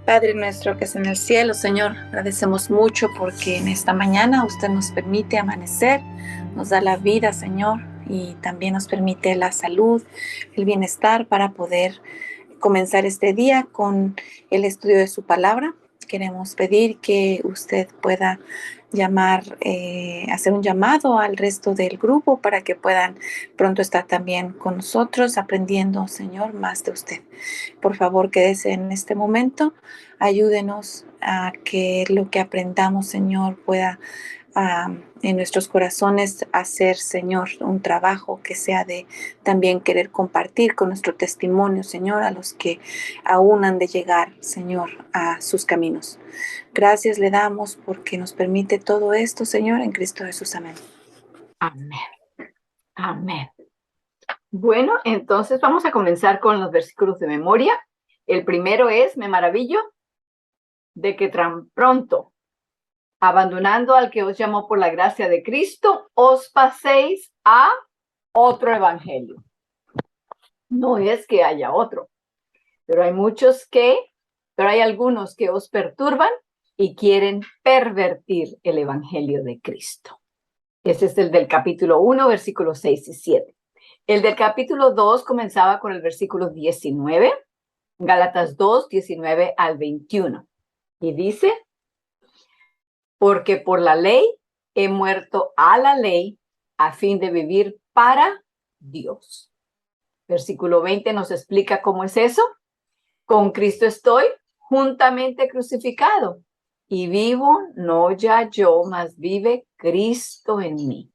Padre nuestro que es en el cielo, Señor, agradecemos mucho porque en esta mañana usted nos permite amanecer, nos da la vida, Señor, y también nos permite la salud, el bienestar para poder comenzar este día con el estudio de su palabra. Queremos pedir que usted pueda hacer un llamado al resto del grupo para que puedan pronto estar también con nosotros aprendiendo, Señor, más de usted. Por favor, quédese en este momento. Ayúdenos a que lo que aprendamos, Señor, pueda en nuestros corazones hacer, Señor, un trabajo que sea de también querer compartir con nuestro testimonio, Señor, a los que aún han de llegar, Señor, a sus caminos. Gracias le damos porque nos permite todo esto, Señor, en Cristo Jesús. Amén. Amén. Amén. Bueno, entonces vamos a comenzar con los versículos de memoria. El primero es: me maravillo de que tan pronto, abandonando al que os llamó por la gracia de Cristo, os paséis a otro evangelio. No es que haya otro, pero hay algunos que os perturban y quieren pervertir el evangelio de Cristo. Ese es el del capítulo 1, versículos 6 y 7. El del capítulo 2 comenzaba con el versículo 19, Gálatas 2, 19 al 21. Y dice: porque por la ley he muerto a la ley a fin de vivir para Dios. Versículo 20 nos explica cómo es eso. Con Cristo estoy juntamente crucificado, y vivo no ya yo, mas vive Cristo en mí.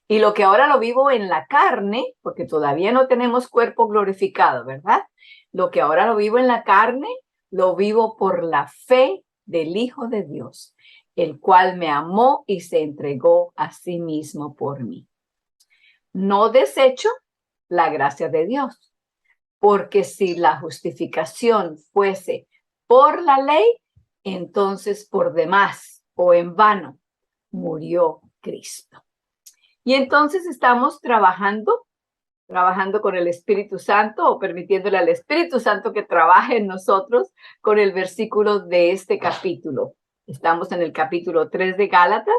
Y lo que ahora lo vivo en la carne, porque todavía no tenemos cuerpo glorificado, ¿verdad? Lo que ahora lo vivo en la carne, lo vivo por la fe del Hijo de Dios, el cual me amó y se entregó a sí mismo por mí. No desecho la gracia de Dios, porque si la justificación fuese por la ley, entonces por demás o en vano murió Cristo. Y entonces estamos trabajando con el Espíritu Santo, o permitiéndole al Espíritu Santo que trabaje en nosotros con el versículo de este capítulo. Estamos en el capítulo 3 de Gálatas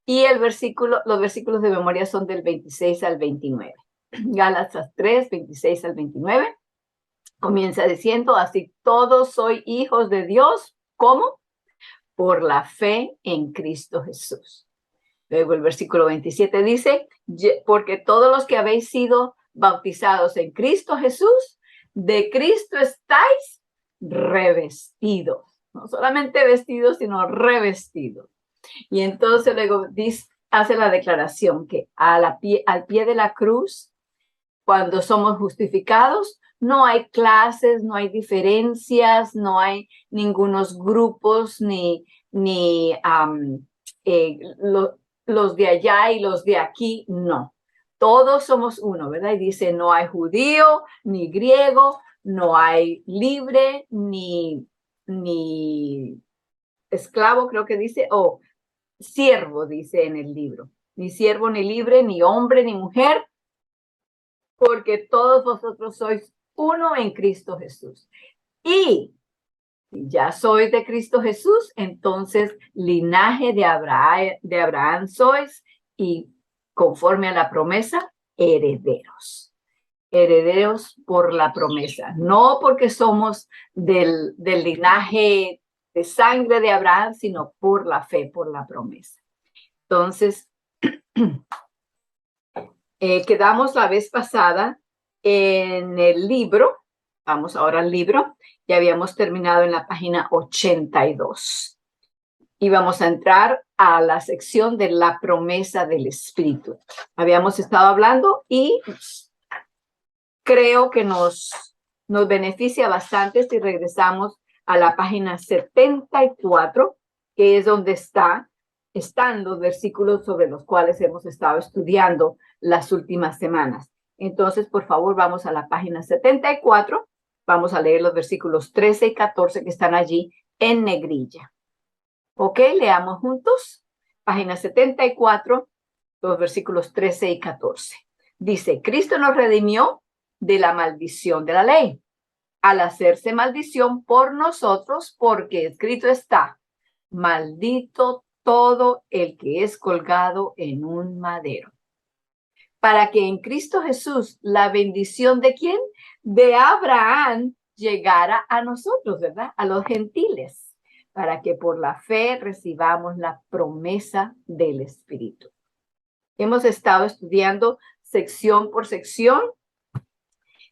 y los versículos de memoria son del 26 al 29. Gálatas 3, 26 al 29. Comienza diciendo: así todos sois hijos de Dios. ¿Cómo? Por la fe en Cristo Jesús. Luego el versículo 27 dice: porque todos los que habéis sido bautizados en Cristo Jesús, de Cristo estáis revestidos. No solamente vestidos, sino revestidos. Y entonces luego hace la declaración que al pie de la cruz, cuando somos justificados, no hay clases, no hay diferencias, no hay ningunos grupos, los de allá y los de aquí, no. Todos somos uno, ¿verdad? Y dice: no hay judío, ni griego, no hay libre, ni esclavo, creo que dice, o siervo, dice en el libro. Ni siervo, ni libre, ni hombre, ni mujer, porque todos vosotros sois uno en Cristo Jesús. Y si ya sois de Cristo Jesús, entonces linaje de Abraham sois, y conforme a la promesa, herederos. Herederos por la promesa, no porque somos del linaje de sangre de Abraham, sino por la fe, por la promesa. Entonces, quedamos la vez pasada en el libro. Vamos ahora al libro. Ya habíamos terminado en la página 82. Y vamos a entrar a la sección de la promesa del Espíritu. Habíamos estado hablando y creo que nos beneficia bastante si regresamos a la página 74, que es donde están los versículos sobre los cuales hemos estado estudiando las últimas semanas. Entonces, por favor, vamos a la página 74. Vamos a leer los versículos 13 y 14 que están allí en negrilla. ¿Ok? Leamos juntos. Página 74, los versículos 13 y 14. Dice: Cristo nos redimió de la maldición de la ley, al hacerse maldición por nosotros, porque escrito está, maldito todo el que es colgado en un madero. Para que en Cristo Jesús la bendición de quién? De Abraham llegara a nosotros, ¿verdad? A los gentiles, para que por la fe recibamos la promesa del Espíritu. Hemos estado estudiando sección por sección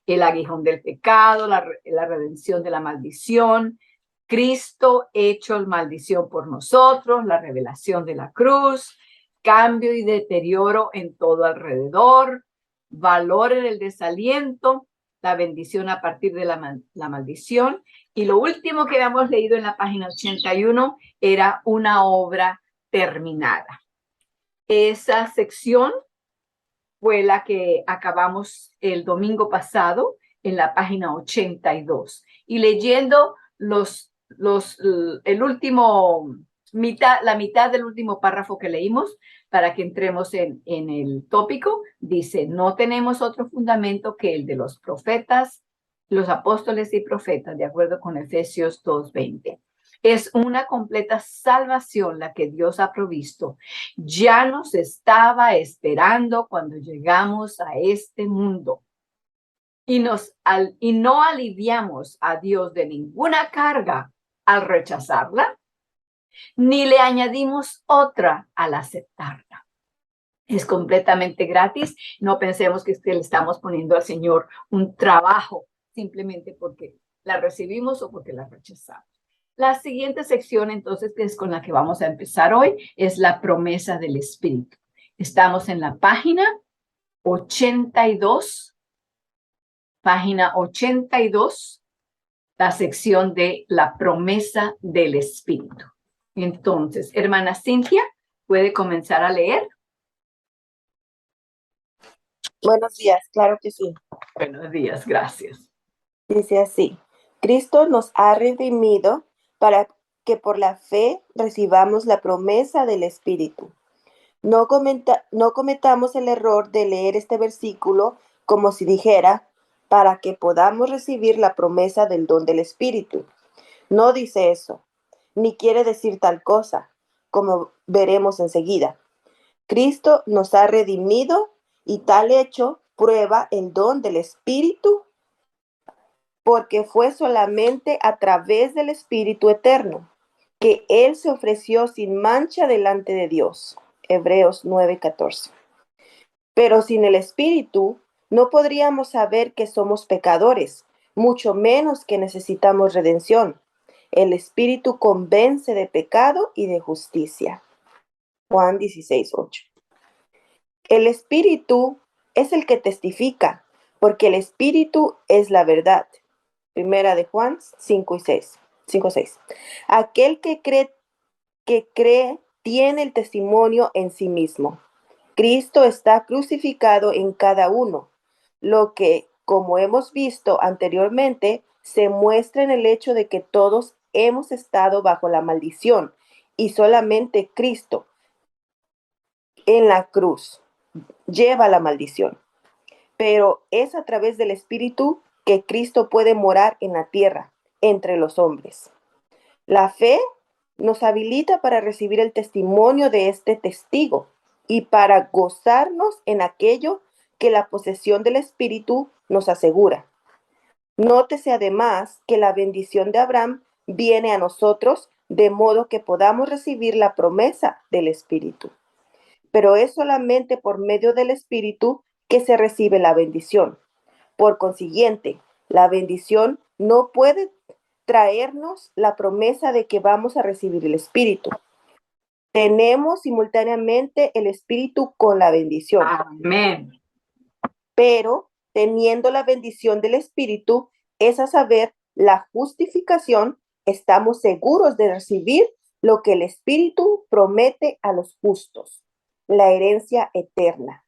el aguijón del pecado, la redención de la maldición, Cristo hecho maldición por nosotros, la revelación de la cruz, cambio y deterioro en todo alrededor, valor en el desaliento, la bendición a partir de la maldición. Y lo último que habíamos leído en la página 81 era una obra terminada. Esa sección fue la que acabamos el domingo pasado en la página 82. Y leyendo el último la mitad del último párrafo que leímos, para que entremos en el tópico, dice, no tenemos otro fundamento que el de los profetas, los apóstoles y profetas, de acuerdo con Efesios 2:20. Es una completa salvación la que Dios ha provisto. Ya nos estaba esperando cuando llegamos a este mundo. Y no aliviamos a Dios de ninguna carga al rechazarla, ni le añadimos otra al aceptarla. Es completamente gratis. No pensemos que le estamos poniendo al Señor un trabajo simplemente porque la recibimos o porque la rechazamos. La siguiente sección, entonces, que es con la que vamos a empezar hoy, es la promesa del Espíritu. Estamos en la página 82, la sección de la promesa del Espíritu. Entonces, hermana Cintia, ¿puede comenzar a leer? Buenos días, claro que sí. Buenos días, gracias. Dice así, Cristo nos ha redimido para que por la fe recibamos la promesa del Espíritu. No cometamos el error de leer este versículo como si dijera, para que podamos recibir la promesa del don del Espíritu. No dice eso, ni quiere decir tal cosa, como veremos enseguida. Cristo nos ha redimido y tal hecho prueba el don del Espíritu, porque fue solamente a través del Espíritu eterno que Él se ofreció sin mancha delante de Dios. Hebreos 9:14. Pero sin el Espíritu no podríamos saber que somos pecadores, mucho menos que necesitamos redención. El Espíritu convence de pecado y de justicia. Juan 16:8. El Espíritu es el que testifica, porque el Espíritu es la verdad. Primera de Juan 5:6. Aquel que cree tiene el testimonio en sí mismo. Cristo está crucificado en cada uno, lo que, como hemos visto anteriormente, se muestra en el hecho de que todos hemos estado bajo la maldición y solamente Cristo en la cruz lleva la maldición. Pero es a través del Espíritu que Cristo puede morar en la tierra, entre los hombres. La fe nos habilita para recibir el testimonio de este testigo y para gozarnos en aquello que la posesión del Espíritu nos asegura. Nótese además que la bendición de Abraham viene a nosotros de modo que podamos recibir la promesa del Espíritu. Pero es solamente por medio del Espíritu que se recibe la bendición. Por consiguiente, la bendición no puede traernos la promesa de que vamos a recibir el Espíritu. Tenemos simultáneamente el Espíritu con la bendición. Amén. Pero teniendo la bendición del Espíritu, es a saber, la justificación, estamos seguros de recibir lo que el Espíritu promete a los justos, la herencia eterna.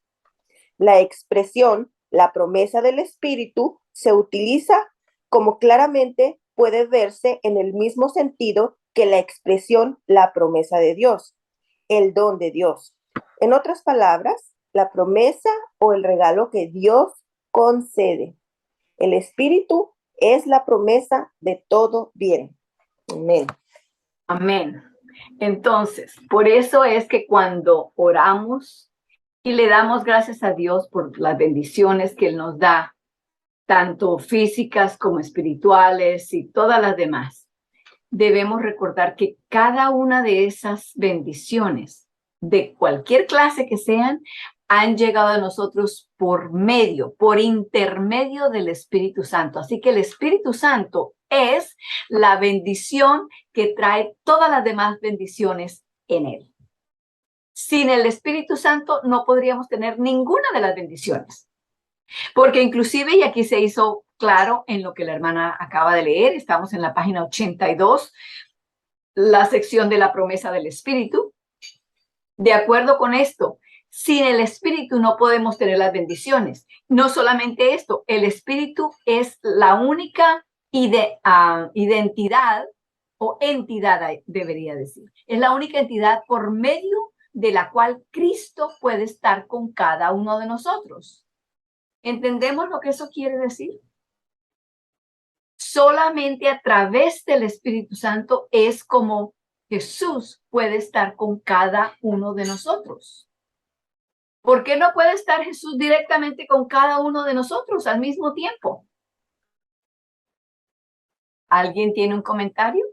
La expresión, la promesa del Espíritu, se utiliza como claramente puede verse en el mismo sentido que la expresión, la promesa de Dios, el don de Dios. En otras palabras, la promesa o el regalo que Dios concede. El Espíritu es la promesa de todo bien. Amén. Amén. Entonces, por eso es que cuando oramos y le damos gracias a Dios por las bendiciones que Él nos da, tanto físicas como espirituales y todas las demás, debemos recordar que cada una de esas bendiciones, de cualquier clase que sean, han llegado a nosotros por intermedio del Espíritu Santo. Así que el Espíritu Santo es la bendición que trae todas las demás bendiciones en él. Sin el Espíritu Santo no podríamos tener ninguna de las bendiciones. Porque inclusive, y aquí se hizo claro en lo que la hermana acaba de leer, estamos en la página 82, la sección de la promesa del Espíritu. De acuerdo con esto, sin el Espíritu no podemos tener las bendiciones. No solamente esto, el Espíritu es la única identidad o entidad, debería decir. Es la única entidad por medio de la cual Cristo puede estar con cada uno de nosotros. ¿Entendemos lo que eso quiere decir? Solamente a través del Espíritu Santo es como Jesús puede estar con cada uno de nosotros. ¿Por qué no puede estar Jesús directamente con cada uno de nosotros al mismo tiempo? ¿Alguien tiene un comentario?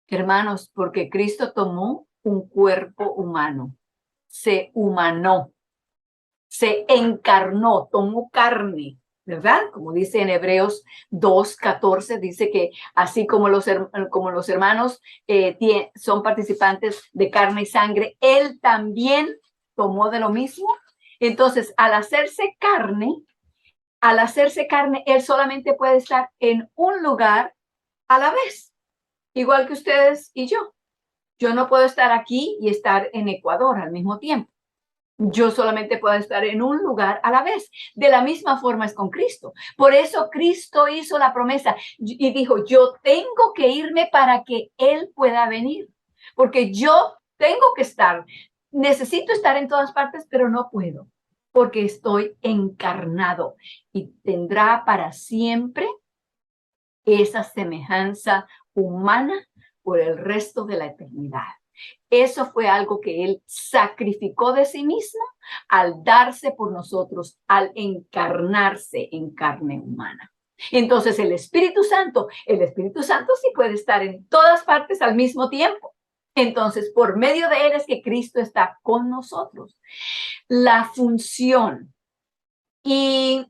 Hermanos, porque Cristo tomó un cuerpo humano, se humanó, se encarnó, tomó carne, ¿verdad? Como dice en Hebreos 2:14, dice que así como los hermanos son participantes de carne y sangre, Él también tomó de lo mismo. Entonces, al hacerse carne, Él solamente puede estar en un lugar a la vez, igual que ustedes y yo. Yo no puedo estar aquí y estar en Ecuador al mismo tiempo. Yo solamente puedo estar en un lugar a la vez. De la misma forma es con Cristo. Por eso Cristo hizo la promesa y dijo, yo tengo que irme para que Él pueda venir. Porque yo tengo que estar, necesito estar en todas partes, pero no puedo. Porque estoy encarnado y tendrá para siempre esa semejanza humana por el resto de la eternidad. Eso fue algo que Él sacrificó de sí mismo al darse por nosotros, al encarnarse en carne humana. Entonces el Espíritu Santo sí puede estar en todas partes al mismo tiempo. Entonces, por medio de Él es que Cristo está con nosotros. La función y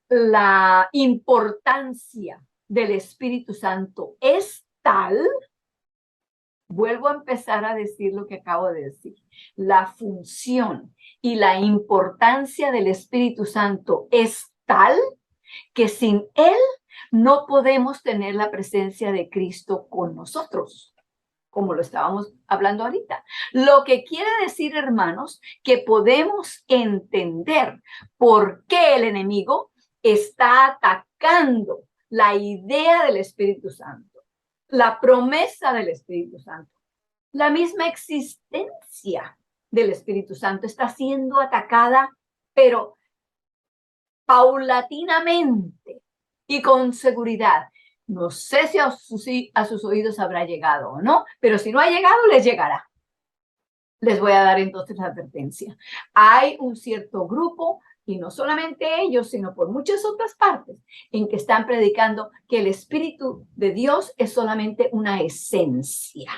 la importancia del Espíritu Santo es tal. Vuelvo a empezar a decir lo que acabo de decir. La función y la importancia del Espíritu Santo es tal que sin Él no podemos tener la presencia de Cristo con nosotros, como lo estábamos hablando ahorita. Lo que quiere decir, hermanos, que podemos entender por qué el enemigo está atacando la idea del Espíritu Santo, la promesa del Espíritu Santo. La misma existencia del Espíritu Santo está siendo atacada, pero paulatinamente y con seguridad. No sé si a sus oídos habrá llegado o no, pero si no ha llegado, les llegará. Les voy a dar entonces la advertencia. Hay un cierto grupo, y no solamente ellos, sino por muchas otras partes, en que están predicando que el Espíritu de Dios es solamente una esencia,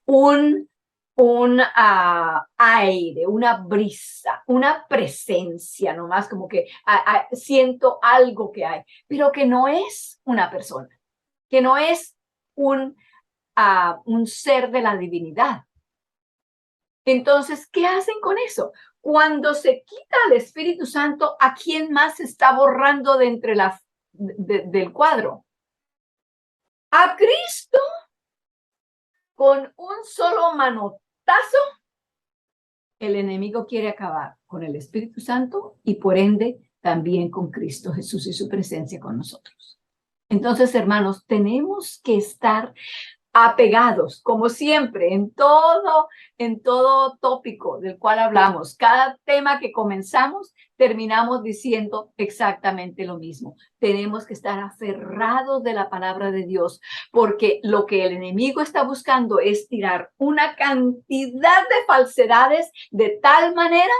un aire, una brisa, una presencia, nomás como que siento algo que hay, pero que no es una persona, que no es un ser de la divinidad. Entonces, ¿qué hacen con eso? Cuando se quita el Espíritu Santo, ¿a quién más se está borrando de entre del cuadro? A Cristo. Con un solo manotazo, el enemigo quiere acabar con el Espíritu Santo y por ende también con Cristo Jesús y su presencia con nosotros. Entonces, hermanos, tenemos que estar apegados, como siempre, en todo tópico del cual hablamos. Cada tema que comenzamos, terminamos diciendo exactamente lo mismo. Tenemos que estar aferrados de la palabra de Dios, porque lo que el enemigo está buscando es tirar una cantidad de falsedades de tal manera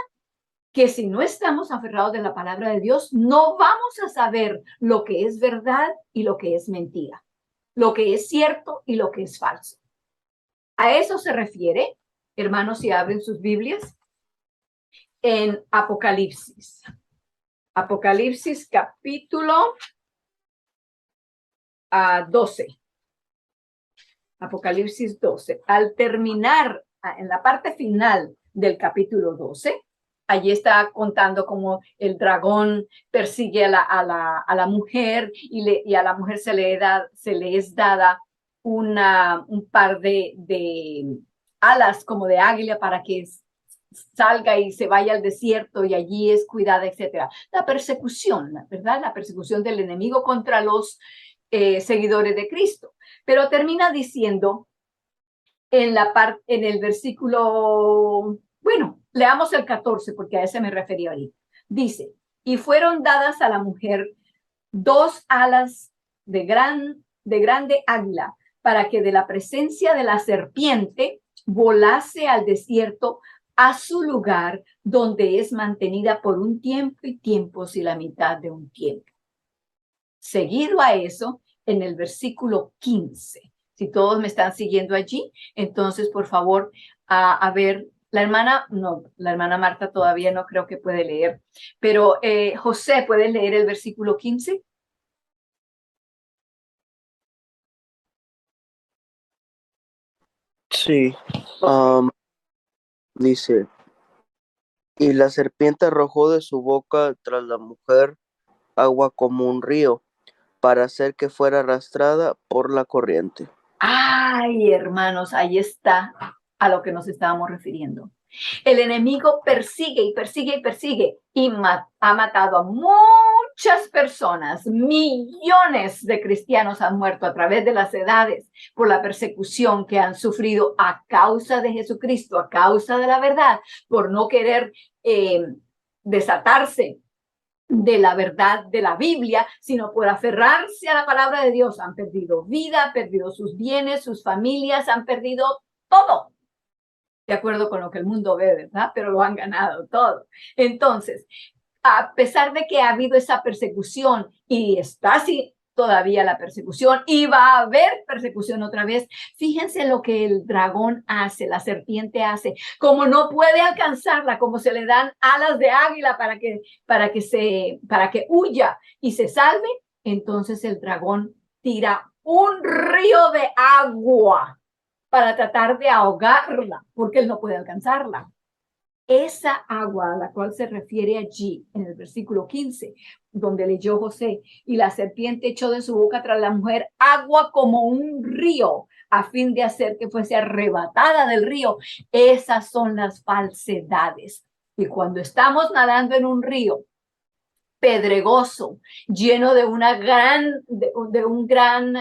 que si no estamos aferrados de la palabra de Dios, no vamos a saber lo que es verdad y lo que es mentira, lo que es cierto y lo que es falso. A eso se refiere, hermanos, si abren sus Biblias, en Apocalipsis. Apocalipsis capítulo 12. Apocalipsis 12. Al terminar, en la parte final del capítulo 12, allí está contando cómo el dragón persigue a la mujer y a la mujer se le es dada un par de alas como de águila para que salga y se vaya al desierto y allí es cuidada, etcétera. La persecución, ¿verdad? La persecución del enemigo contra los seguidores de Cristo. Pero termina diciendo en el versículo, bueno, leamos el 14 porque a ese me refería ahí. Dice, y fueron dadas a la mujer 2 alas de grande águila para que de la presencia de la serpiente volase al desierto a su lugar donde es mantenida por un tiempo y tiempos y la mitad de un tiempo. Seguido a eso, en el versículo 15. Si todos me están siguiendo allí, entonces, por favor, a ver, la hermana Marta todavía no creo que puede leer, pero José, ¿puedes leer el versículo 15? Sí, dice, y la serpiente arrojó de su boca tras la mujer agua como un río, para hacer que fuera arrastrada por la corriente. Ay, hermanos, ahí está a lo que nos estábamos refiriendo. El enemigo persigue y persigue y persigue y ha matado a muchas personas. Millones de cristianos han muerto a través de las edades por la persecución que han sufrido a causa de Jesucristo, a causa de la verdad, por no querer desatarse de la verdad de la Biblia, sino por aferrarse a la palabra de Dios. Han perdido vida, han perdido sus bienes, sus familias, han perdido todo, de acuerdo con lo que el mundo ve, ¿verdad? Pero lo han ganado todo. Entonces, a pesar de que ha habido esa persecución y está así todavía la persecución y va a haber persecución otra vez, fíjense lo que el dragón hace, la serpiente hace, como no puede alcanzarla, como se le dan alas de águila para que huya y se salve, entonces el dragón tira un río de agua para tratar de ahogarla, porque él no puede alcanzarla. Esa agua a la cual se refiere allí en el versículo 15, donde leyó José, y la serpiente echó de su boca tras la mujer agua como un río, a fin de hacer que fuese arrebatada del río. Esas son las falsedades. Y cuando estamos nadando en un río pedregoso, lleno de un gran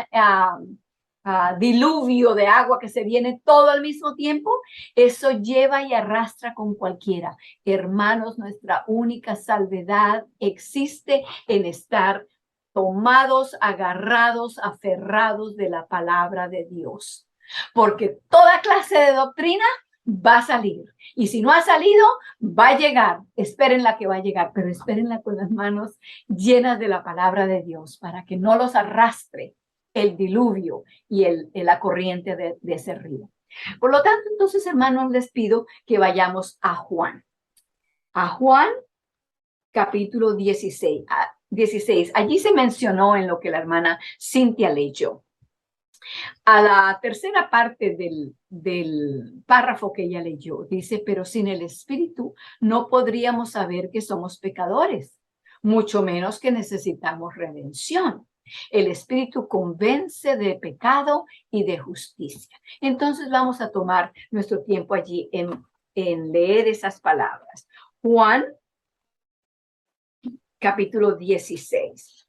diluvio de agua que se viene todo al mismo tiempo, eso lleva y arrastra con cualquiera. Hermanos, nuestra única salvedad existe en estar tomados, agarrados, aferrados de la palabra de Dios. Porque toda clase de doctrina va a salir. Y si no ha salido, va a llegar. Esperen la que va a llegar, pero espérenla con las manos llenas de la palabra de Dios para que no los arrastre el diluvio y la corriente de ese río. Por lo tanto, entonces, hermanos, les pido que vayamos a Juan. A Juan, capítulo 16. Allí se mencionó en lo que la hermana Cintia leyó. A la tercera parte del párrafo que ella leyó, dice, pero sin el Espíritu no podríamos saber que somos pecadores, mucho menos que necesitamos redención. El Espíritu convence de pecado y de justicia. Entonces vamos a tomar nuestro tiempo allí en leer esas palabras. Juan, capítulo 16.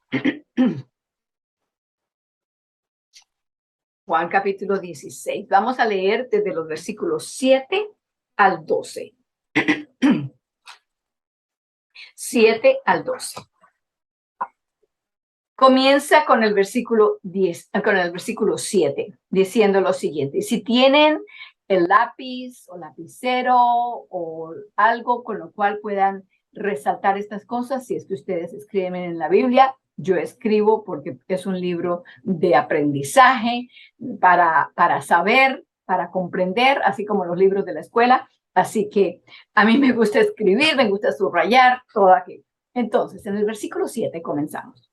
Juan capítulo 16. Vamos a leer desde los versículos 7 al 12. 7 al 12. Comienza con el versículo 10, con el versículo 7, diciendo lo siguiente: si tienen el lápiz o lapicero o algo con lo cual puedan resaltar estas cosas, si es que ustedes escriben en la Biblia, yo escribo porque es un libro de aprendizaje para saber, para comprender, así como los libros de la escuela. Así que a mí me gusta escribir, me gusta subrayar, todo aquello. Entonces, en el versículo 7 comenzamos.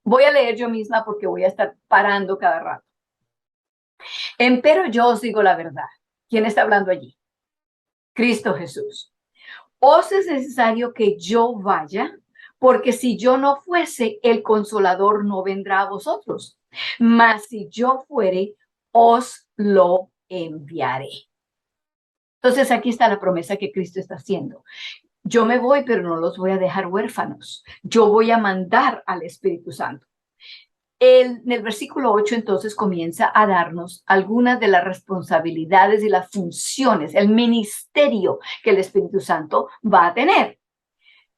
Voy a leer yo misma porque voy a estar parando cada rato. Empero yo os digo la verdad. ¿Quién está hablando allí? Cristo Jesús. Os es necesario que yo vaya, porque si yo no fuese, el Consolador no vendrá a vosotros. Mas si yo fuere, os lo enviaré. Entonces aquí está la promesa que Cristo está haciendo. Yo me voy, pero no los voy a dejar huérfanos. Yo voy a mandar al Espíritu Santo. En el versículo 8 entonces comienza a darnos algunas de las responsabilidades y las funciones, el ministerio que el Espíritu Santo va a tener.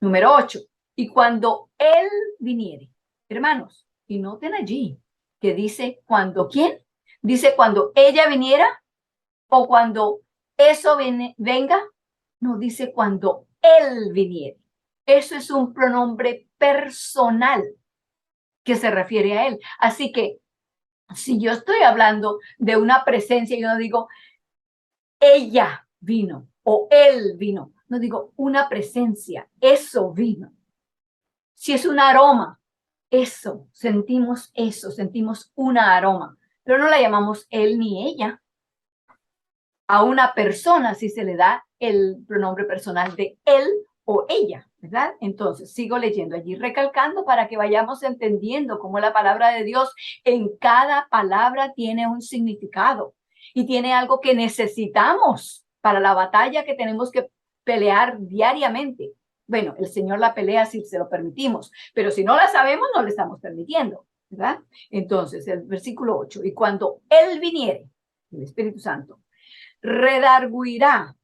Número 8. Y cuando Él viniere, hermanos, y noten allí que dice cuando ¿quién? Dice cuando ella viniera o cuando eso venga. No, dice cuando Él viniere. Eso es un pronombre personal que se refiere a Él. Así que si yo estoy hablando de una presencia, yo no digo ella vino o Él vino. No digo una presencia, eso vino. Si es un aroma, eso, sentimos una aroma, pero no la llamamos él ni ella. A una persona sí se le da el pronombre personal de él o ella, ¿verdad? Entonces, sigo leyendo allí, recalcando para que vayamos entendiendo cómo la palabra de Dios en cada palabra tiene un significado y tiene algo que necesitamos para la batalla que tenemos que pelear diariamente. Bueno, el Señor la pelea si se lo permitimos, pero si no la sabemos, no le estamos permitiendo, ¿verdad? Entonces, el versículo 8, y cuando Él viniere, el Espíritu Santo, redarguirá,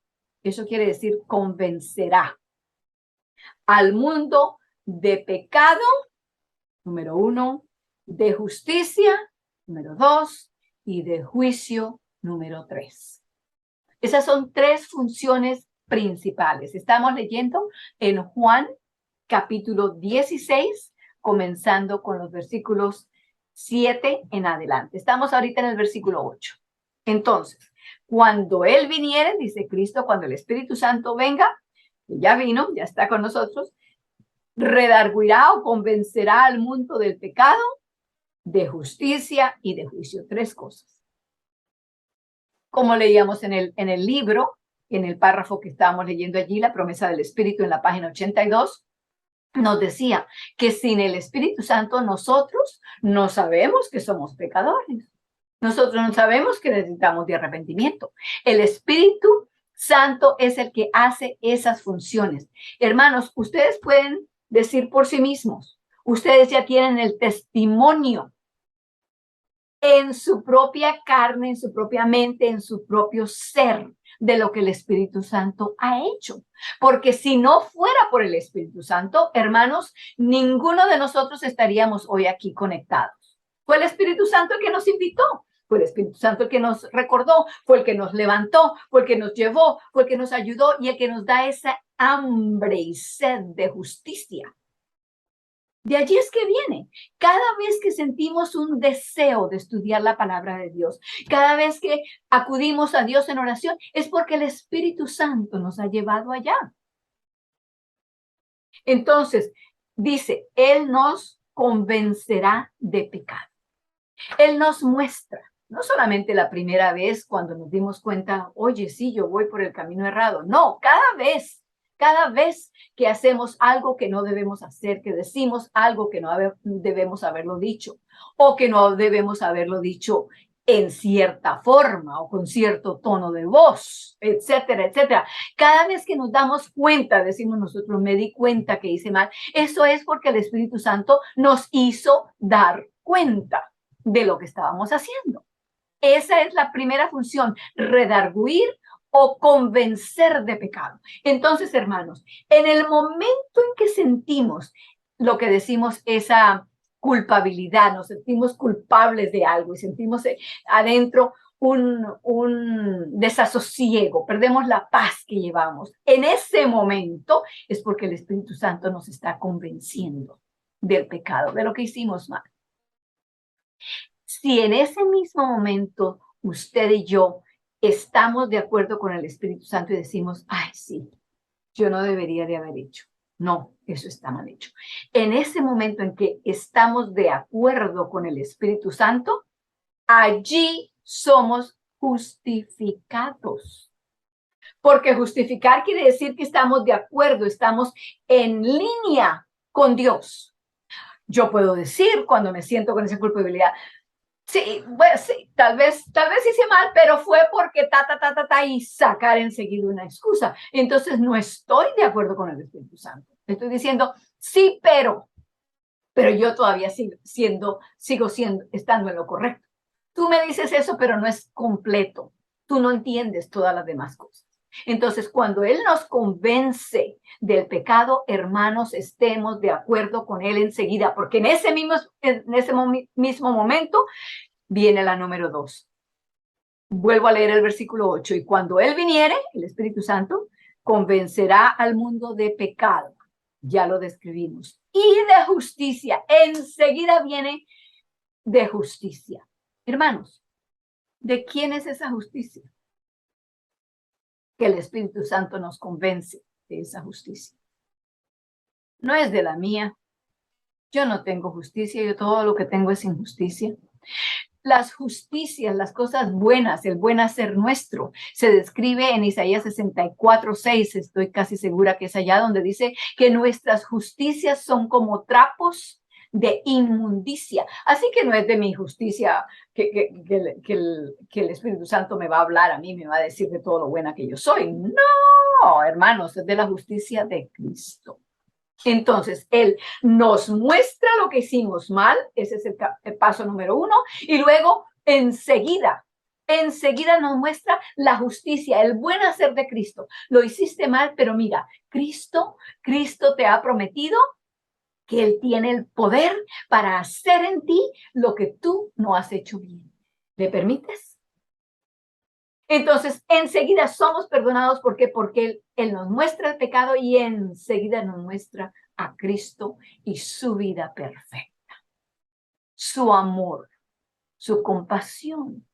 eso quiere decir convencerá al mundo de pecado, número 1, de justicia, número 2, y de juicio, número 3. Esas son 3 funciones principales. Estamos leyendo en Juan capítulo 16, comenzando con los versículos 7 en adelante. Estamos ahorita en el versículo 8. Entonces, cuando Él viniere, dice Cristo, cuando el Espíritu Santo venga, que ya vino, ya está con nosotros, redarguirá o convencerá al mundo del pecado, de justicia y de juicio. 3 cosas. Como leíamos en el libro, en el párrafo que estábamos leyendo allí, la promesa del Espíritu en la página 82, nos decía que sin el Espíritu Santo nosotros no sabemos que somos pecadores. Nosotros no sabemos que necesitamos de arrepentimiento. El Espíritu Santo es el que hace esas funciones. Hermanos, ustedes pueden decir por sí mismos, ustedes ya tienen el testimonio en su propia carne, en su propia mente, en su propio ser de lo que el Espíritu Santo ha hecho. Porque si no fuera por el Espíritu Santo, hermanos, ninguno de nosotros estaríamos hoy aquí conectados. Fue el Espíritu Santo el que nos invitó. Fue el Espíritu Santo el que nos recordó, fue el que nos levantó, fue el que nos llevó, fue el que nos ayudó y el que nos da esa hambre y sed de justicia. De allí es que viene. Cada vez que sentimos un deseo de estudiar la palabra de Dios, cada vez que acudimos a Dios en oración, es porque el Espíritu Santo nos ha llevado allá. Entonces, dice, Él nos convencerá de pecado. Él nos muestra, no solamente la primera vez cuando nos dimos cuenta, oye, sí, yo voy por el camino errado. No, cada vez que hacemos algo que no debemos hacer, que decimos algo que no debemos haberlo dicho, o que no debemos haberlo dicho en cierta forma o con cierto tono de voz, etcétera, etcétera. Cada vez que nos damos cuenta, decimos nosotros, me di cuenta que hice mal, eso es porque el Espíritu Santo nos hizo dar cuenta. de lo que estábamos haciendo. Esa es la primera función, redarguir o convencer de pecado. Entonces, hermanos, en el momento en que sentimos lo que decimos, esa culpabilidad, nos sentimos culpables de algo y sentimos adentro un desasosiego, perdemos la paz que llevamos. En ese momento es porque el Espíritu Santo nos está convenciendo del pecado, de lo que hicimos mal. Si en ese mismo momento usted y yo estamos de acuerdo con el Espíritu Santo y decimos, ay, sí, yo no debería de haber hecho. No, eso está mal hecho. En ese momento en que estamos de acuerdo con el Espíritu Santo, allí somos justificados. Porque justificar quiere decir que estamos de acuerdo, estamos en línea con Dios. Yo puedo decir cuando me siento con esa culpabilidad, sí, bueno, sí, tal vez hice mal, pero fue porque y sacar enseguida una excusa. Entonces no estoy de acuerdo con el Espíritu Santo. Estoy diciendo, sí, pero yo todavía sigo siendo, estando en lo correcto. Tú me dices eso, pero no es completo. Tú no entiendes todas las demás cosas. Entonces, cuando Él nos convence del pecado, hermanos, estemos de acuerdo con Él enseguida, porque en ese mismo momento viene la número 2. Vuelvo a leer el versículo 8. Y cuando Él viniere, el Espíritu Santo, convencerá al mundo de pecado. Ya lo describimos. Y de justicia. Enseguida viene de justicia. Hermanos, ¿de quién es esa justicia? Que el Espíritu Santo nos convence de esa justicia. No es de la mía. Yo no tengo justicia, yo todo lo que tengo es injusticia. Las justicias, las cosas buenas, el buen hacer nuestro, se describe en Isaías 64:6. Estoy casi segura que es allá donde dice que nuestras justicias son como trapos de inmundicia. Así que no es de mi justicia que el Espíritu Santo me va a hablar a mí, me va a decir de todo lo buena que yo soy. No, hermanos, es de la justicia de Cristo. Entonces, Él nos muestra lo que hicimos mal, ese es el paso número 1, y luego enseguida nos muestra la justicia, el buen hacer de Cristo. Lo hiciste mal, pero mira, Cristo te ha prometido que Él tiene el poder para hacer en ti lo que tú no has hecho bien. ¿Le permites? Entonces, enseguida somos perdonados. ¿Por qué? Porque Él nos muestra el pecado y enseguida nos muestra a Cristo y su vida perfecta, su amor, su compasión,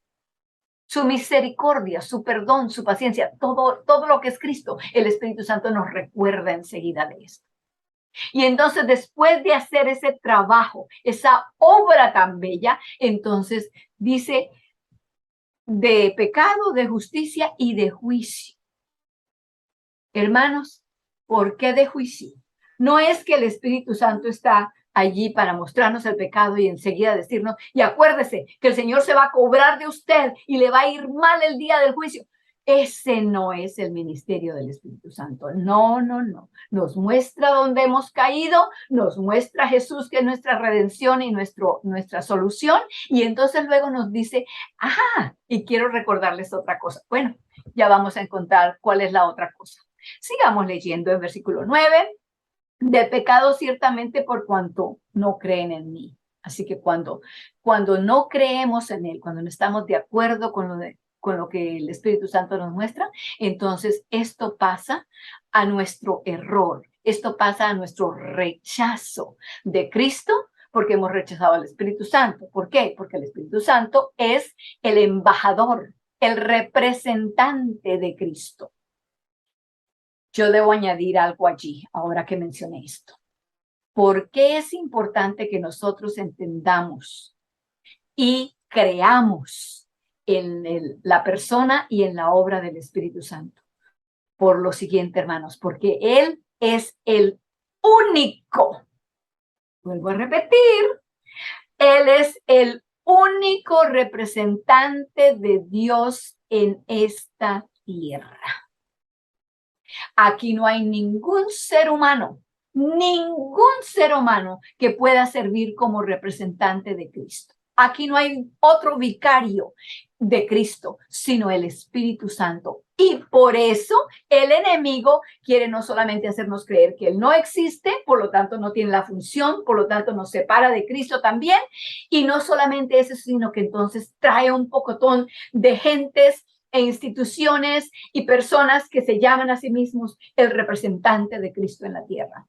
su misericordia, su perdón, su paciencia, todo lo que es Cristo. El Espíritu Santo nos recuerda enseguida de esto. Y entonces, después de hacer ese trabajo, esa obra tan bella, entonces dice de pecado, de justicia y de juicio. Hermanos, ¿por qué de juicio? No es que el Espíritu Santo está allí para mostrarnos el pecado y enseguida decirnos, y acuérdese que el Señor se va a cobrar de usted y le va a ir mal el día del juicio. Ese no es el ministerio del Espíritu Santo. No. Nos muestra dónde hemos caído, nos muestra a Jesús que es nuestra redención y nuestra solución, y entonces luego nos dice, y quiero recordarles otra cosa. Bueno, ya vamos a encontrar cuál es la otra cosa. Sigamos leyendo el versículo 9. Del pecado ciertamente por cuanto no creen en mí. Así que cuando no creemos en Él, cuando no estamos de acuerdo con lo que el Espíritu Santo nos muestra, entonces esto pasa a nuestro error, esto pasa a nuestro rechazo de Cristo, porque hemos rechazado al Espíritu Santo. ¿Por qué? Porque el Espíritu Santo es el embajador, el representante de Cristo. Yo debo añadir algo allí, ahora que mencioné esto. ¿Por qué es importante que nosotros entendamos y creamos en la persona y en la obra del Espíritu Santo? Por lo siguiente, hermanos, porque Él es el único, vuelvo a repetir, Él es el único representante de Dios en esta tierra. Aquí no hay ningún ser humano que pueda servir como representante de Cristo. Aquí no hay otro vicario de Cristo, sino el Espíritu Santo. Y por eso el enemigo quiere no solamente hacernos creer que Él no existe, por lo tanto no tiene la función, por lo tanto nos separa de Cristo también. Y no solamente eso, sino que entonces trae un pocotón de gentes e instituciones y personas que se llaman a sí mismos el representante de Cristo en la tierra.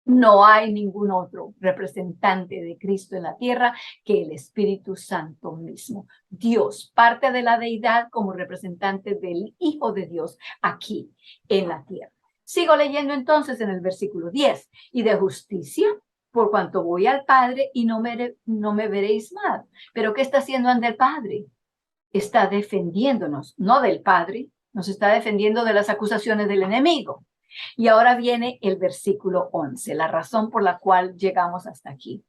No hay ningún otro representante de Cristo en la tierra que el Espíritu Santo mismo. Dios, parte de la deidad como representante del Hijo de Dios aquí en la tierra. Sigo leyendo entonces en el versículo 10. Y de justicia, por cuanto voy al Padre y no me veréis más. Pero ¿qué está haciendo ante el Padre? Está defendiéndonos, no del Padre, nos está defendiendo de las acusaciones del enemigo. Y ahora viene el versículo 11, la razón por la cual llegamos hasta aquí.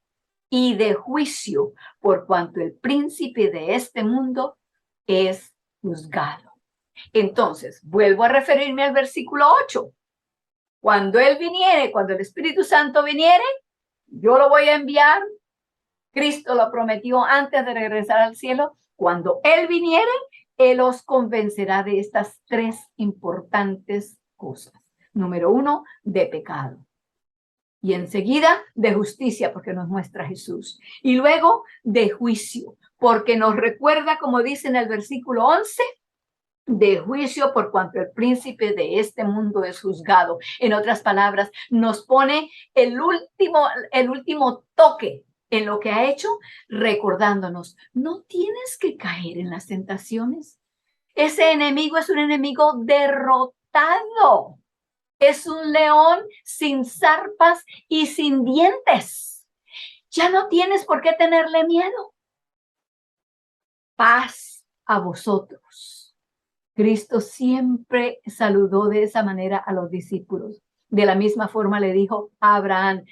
Y de juicio, por cuanto el príncipe de este mundo es juzgado. Entonces, vuelvo a referirme al versículo 8. Cuando Él viniere, cuando el Espíritu Santo viniere, yo lo voy a enviar. Cristo lo prometió antes de regresar al cielo. Cuando Él viniere, Él os convencerá de estas tres importantes cosas. Número 1, de pecado. Y enseguida de justicia, porque nos muestra Jesús. Y luego de juicio, porque nos recuerda, como dice en el versículo 11, de juicio por cuanto el príncipe de este mundo es juzgado. En otras palabras, nos pone el último toque en lo que ha hecho, recordándonos, no tienes que caer en las tentaciones. Ese enemigo es un enemigo derrotado. Es un león sin zarpas y sin dientes. Ya no tienes por qué tenerle miedo. Paz a vosotros. Cristo siempre saludó de esa manera a los discípulos. De la misma forma le dijo a Abraham,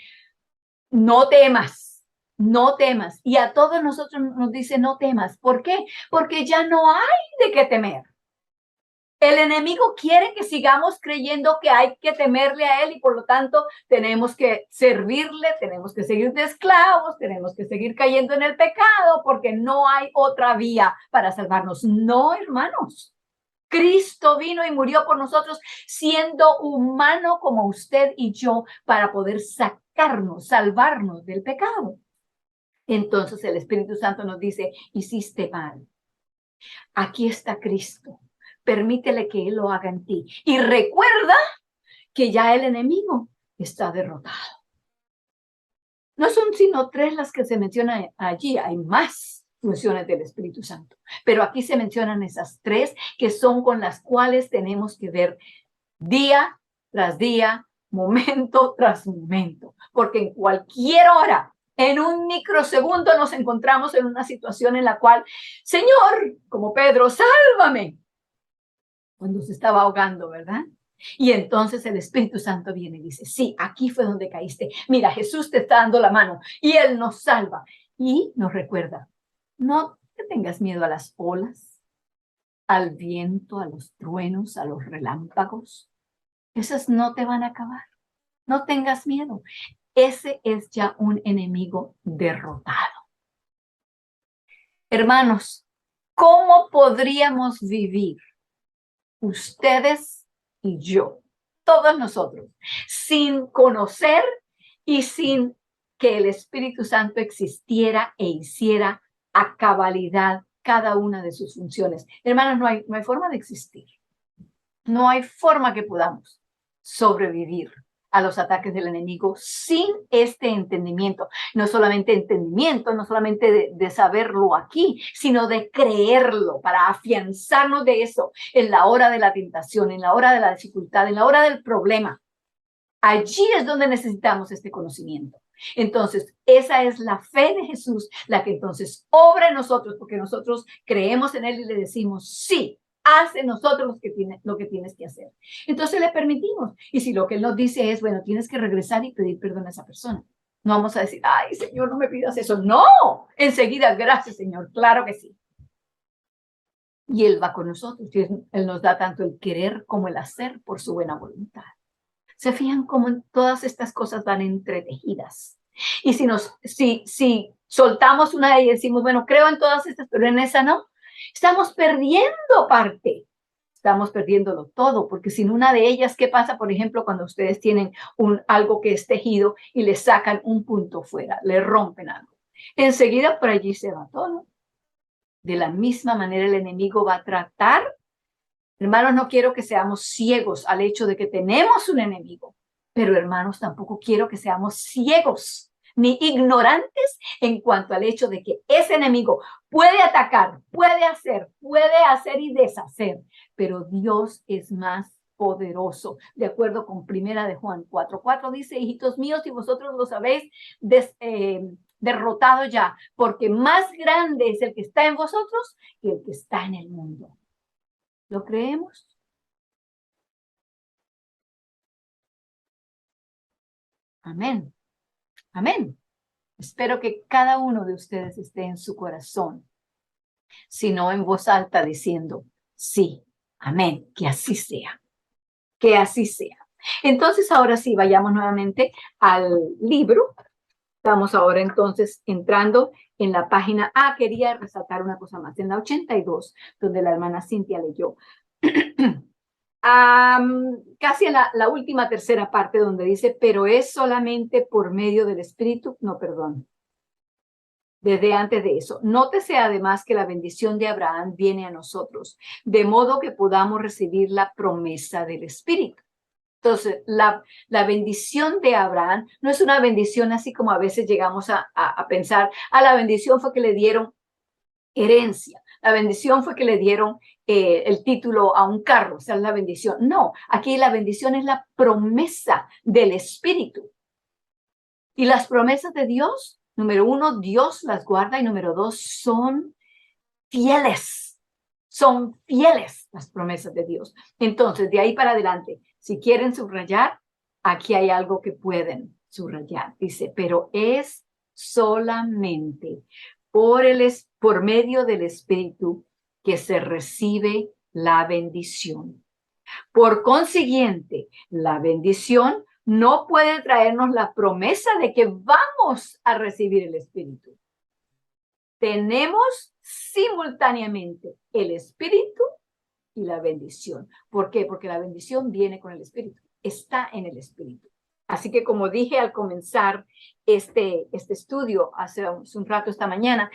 no temas, no temas. Y a todos nosotros nos dice no temas. ¿Por qué? Porque ya no hay de qué temer. El enemigo quiere que sigamos creyendo que hay que temerle a él y por lo tanto tenemos que servirle, tenemos que seguir de esclavos, tenemos que seguir cayendo en el pecado porque no hay otra vía para salvarnos. No, hermanos. Cristo vino y murió por nosotros siendo humano como usted y yo para poder sacarnos, salvarnos del pecado. Entonces el Espíritu Santo nos dice, hiciste mal. Aquí está Cristo. Permítele que Él lo haga en ti. Y recuerda que ya el enemigo está derrotado. No son sino tres las que se mencionan allí. Hay más funciones del Espíritu Santo. Pero aquí se mencionan esas tres que son con las cuales tenemos que ver día tras día, momento tras momento. Porque en cualquier hora, en un microsegundo nos encontramos en una situación en la cual, Señor, como Pedro, sálvame. Cuando se estaba ahogando, ¿verdad? Y entonces el Espíritu Santo viene y dice, sí, aquí fue donde caíste. Mira, Jesús te está dando la mano y Él nos salva. Y nos recuerda, no te tengas miedo a las olas, al viento, a los truenos, a los relámpagos. Esas no te van a acabar. No tengas miedo. Ese es ya un enemigo derrotado. Hermanos, ¿cómo podríamos vivir ustedes y yo, todos nosotros, sin conocer y sin que el Espíritu Santo existiera e hiciera a cabalidad cada una de sus funciones? Hermanos, no hay forma de existir. No hay forma que podamos sobrevivir a los ataques del enemigo sin este entendimiento. No solamente entendimiento, no solamente de saberlo aquí, sino de creerlo para afianzarnos de eso en la hora de la tentación, en la hora de la dificultad, en la hora del problema. Allí es donde necesitamos este conocimiento. Entonces, esa es la fe de Jesús, la que entonces obra en nosotros, porque nosotros creemos en Él y le decimos, sí, haz en nosotros lo que tienes que hacer. Entonces le permitimos. Y si lo que Él nos dice es, bueno, tienes que regresar y pedir perdón a esa persona. No vamos a decir, ay, Señor, no me pidas eso. No, enseguida, gracias, Señor, claro que sí. Y Él va con nosotros. Y Él nos da tanto el querer como el hacer por su buena voluntad. ¿Se fijan cómo todas estas cosas van entretejidas? Y si Soltamos una de ellas y decimos, bueno, creo en todas estas, pero en esa no. Estamos perdiendo parte. Estamos perdiéndolo todo, porque sin una de ellas, ¿qué pasa? Por ejemplo, cuando ustedes tienen algo que es tejido y le sacan un punto fuera, le rompen algo. Enseguida por allí se va todo. De la misma manera el enemigo va a tratar. Hermanos, no quiero que seamos ciegos al hecho de que tenemos un enemigo, pero hermanos, tampoco quiero que seamos ciegos ni ignorantes en cuanto al hecho de que ese enemigo puede atacar, puede hacer y deshacer, pero Dios es más poderoso. De acuerdo con Primera de Juan 4:4 dice, hijitos míos, si vosotros los habéis derrotado ya, porque más grande es el que está en vosotros que el que está en el mundo. ¿Lo creemos? Amén. Amén. Espero que cada uno de ustedes esté en su corazón, si no en voz alta diciendo, sí, amén, que así sea, que así sea. Entonces, ahora sí, vayamos nuevamente al libro. Estamos ahora entonces entrando en la página, quería resaltar una cosa más, en la 82, donde la hermana Cintia leyó. Casi en la última tercera parte donde dice, pero es solamente por medio del Espíritu, no, perdón, desde antes de eso. Nótese además que la bendición de Abraham viene a nosotros, de modo que podamos recibir la promesa del Espíritu. Entonces, la bendición de Abraham no es una bendición así como a veces llegamos a pensar, la bendición fue que le dieron herencia. La bendición fue que le dieron el título a un carro, o sea, es la bendición. No, aquí la bendición es la promesa del Espíritu. Y las promesas de Dios, número uno, Dios las guarda y número dos, son fieles. Son fieles las promesas de Dios. Entonces, de ahí para adelante, si quieren subrayar, aquí hay algo que pueden subrayar. Dice, pero es solamente por medio del Espíritu que se recibe la bendición. Por consiguiente, la bendición no puede traernos la promesa de que vamos a recibir el Espíritu. Tenemos simultáneamente el Espíritu y la bendición. ¿Por qué? Porque la bendición viene con el Espíritu, está en el Espíritu. Así que como dije al comenzar este estudio hace un rato esta mañana,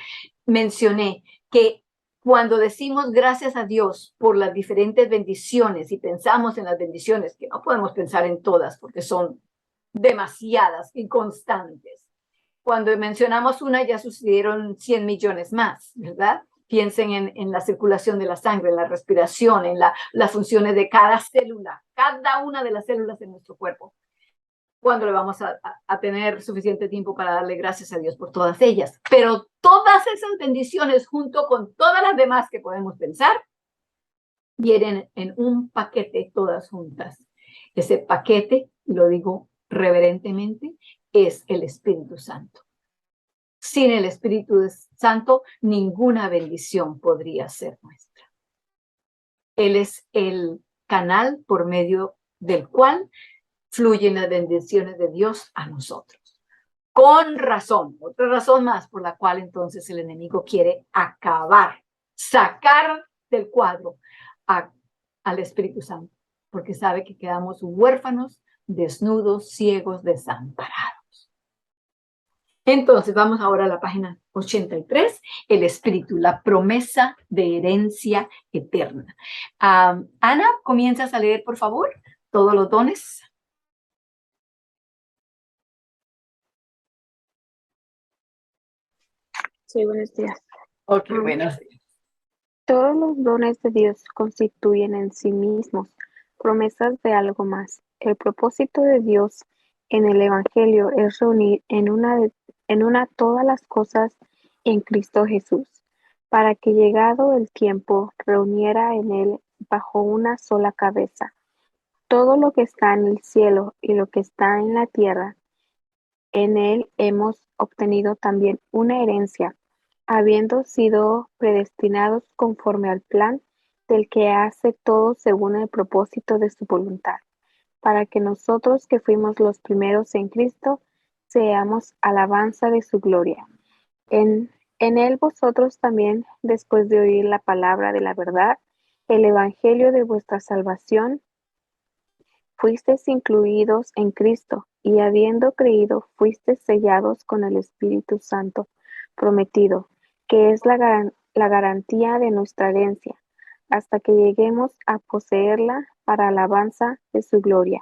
mencioné que cuando decimos gracias a Dios por las diferentes bendiciones y pensamos en las bendiciones, que no podemos pensar en todas porque son demasiadas y constantes. Cuando mencionamos una ya sucedieron 100 millones más, ¿verdad? Piensen en la circulación de la sangre, en la respiración, en las funciones de cada célula, cada una de las células de nuestro cuerpo. ¿Cuándo le vamos a tener suficiente tiempo para darle gracias a Dios por todas ellas? Pero todas esas bendiciones, junto con todas las demás que podemos pensar, vienen en un paquete todas juntas. Ese paquete, y lo digo reverentemente, es el Espíritu Santo. Sin el Espíritu Santo, ninguna bendición podría ser nuestra. Él es el canal por medio del cual fluyen las bendiciones de Dios a nosotros. Con razón, otra razón más por la cual entonces el enemigo quiere acabar, sacar del cuadro al Espíritu Santo, porque sabe que quedamos huérfanos, desnudos, ciegos, desamparados. Entonces vamos ahora a la página 83, el Espíritu, la promesa de herencia eterna. Ana, ¿comienzas a leer, por favor, todos los dones? Sí, buenos días. Ok, buenos días. Todos los dones de Dios constituyen en sí mismos promesas de algo más. El propósito de Dios en el Evangelio es reunir en una todas las cosas en Cristo Jesús, para que llegado el tiempo reuniera en él bajo una sola cabeza todo lo que está en el cielo y lo que está en la tierra. En él hemos obtenido también una herencia, habiendo sido predestinados conforme al plan del que hace todo según el propósito de su voluntad, para que nosotros que fuimos los primeros en Cristo seamos alabanza de su gloria. En él vosotros también, después de oír la palabra de la verdad, el evangelio de vuestra salvación, fuisteis incluidos en Cristo, y habiendo creído, fuisteis sellados con el Espíritu Santo prometido, que es la garantía de nuestra herencia, hasta que lleguemos a poseerla para alabanza de su gloria.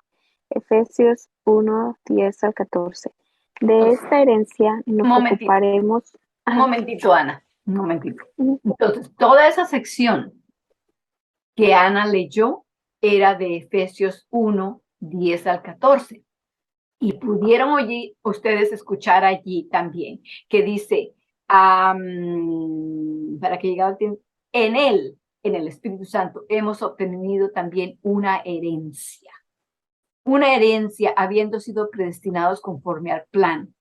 Efesios 1:10-14. De esta herencia Un nos momentito, ocuparemos. un momentito, Ana, un momentito. Ujú. Entonces, toda esa sección que Ana leyó era de Efesios 1:10-14. Y pudieron oír, ustedes escuchar allí también, que dice, para que llegue al tiempo, en él, en el Espíritu Santo, hemos obtenido también una herencia habiendo sido predestinados conforme al plan.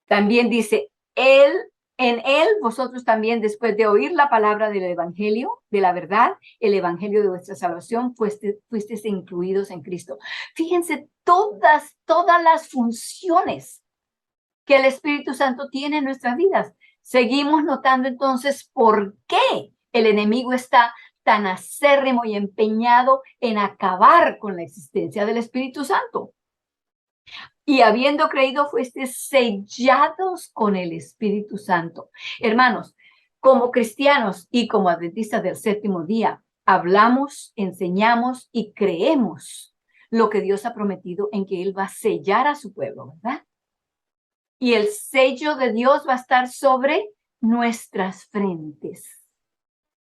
También dice, en él vosotros también, después de oír la palabra del evangelio, de la verdad, el evangelio de vuestra salvación, fuisteis incluidos en Cristo. Fíjense todas las funciones que el Espíritu Santo tiene en nuestras vidas. Seguimos notando entonces por qué el enemigo está tan acérrimo y empeñado en acabar con la existencia del Espíritu Santo. Y habiendo creído, fuisteis sellados con el Espíritu Santo. Hermanos, como cristianos y como adventistas del séptimo día, hablamos, enseñamos y creemos lo que Dios ha prometido en que Él va a sellar a su pueblo, ¿verdad? Y el sello de Dios va a estar sobre nuestras frentes.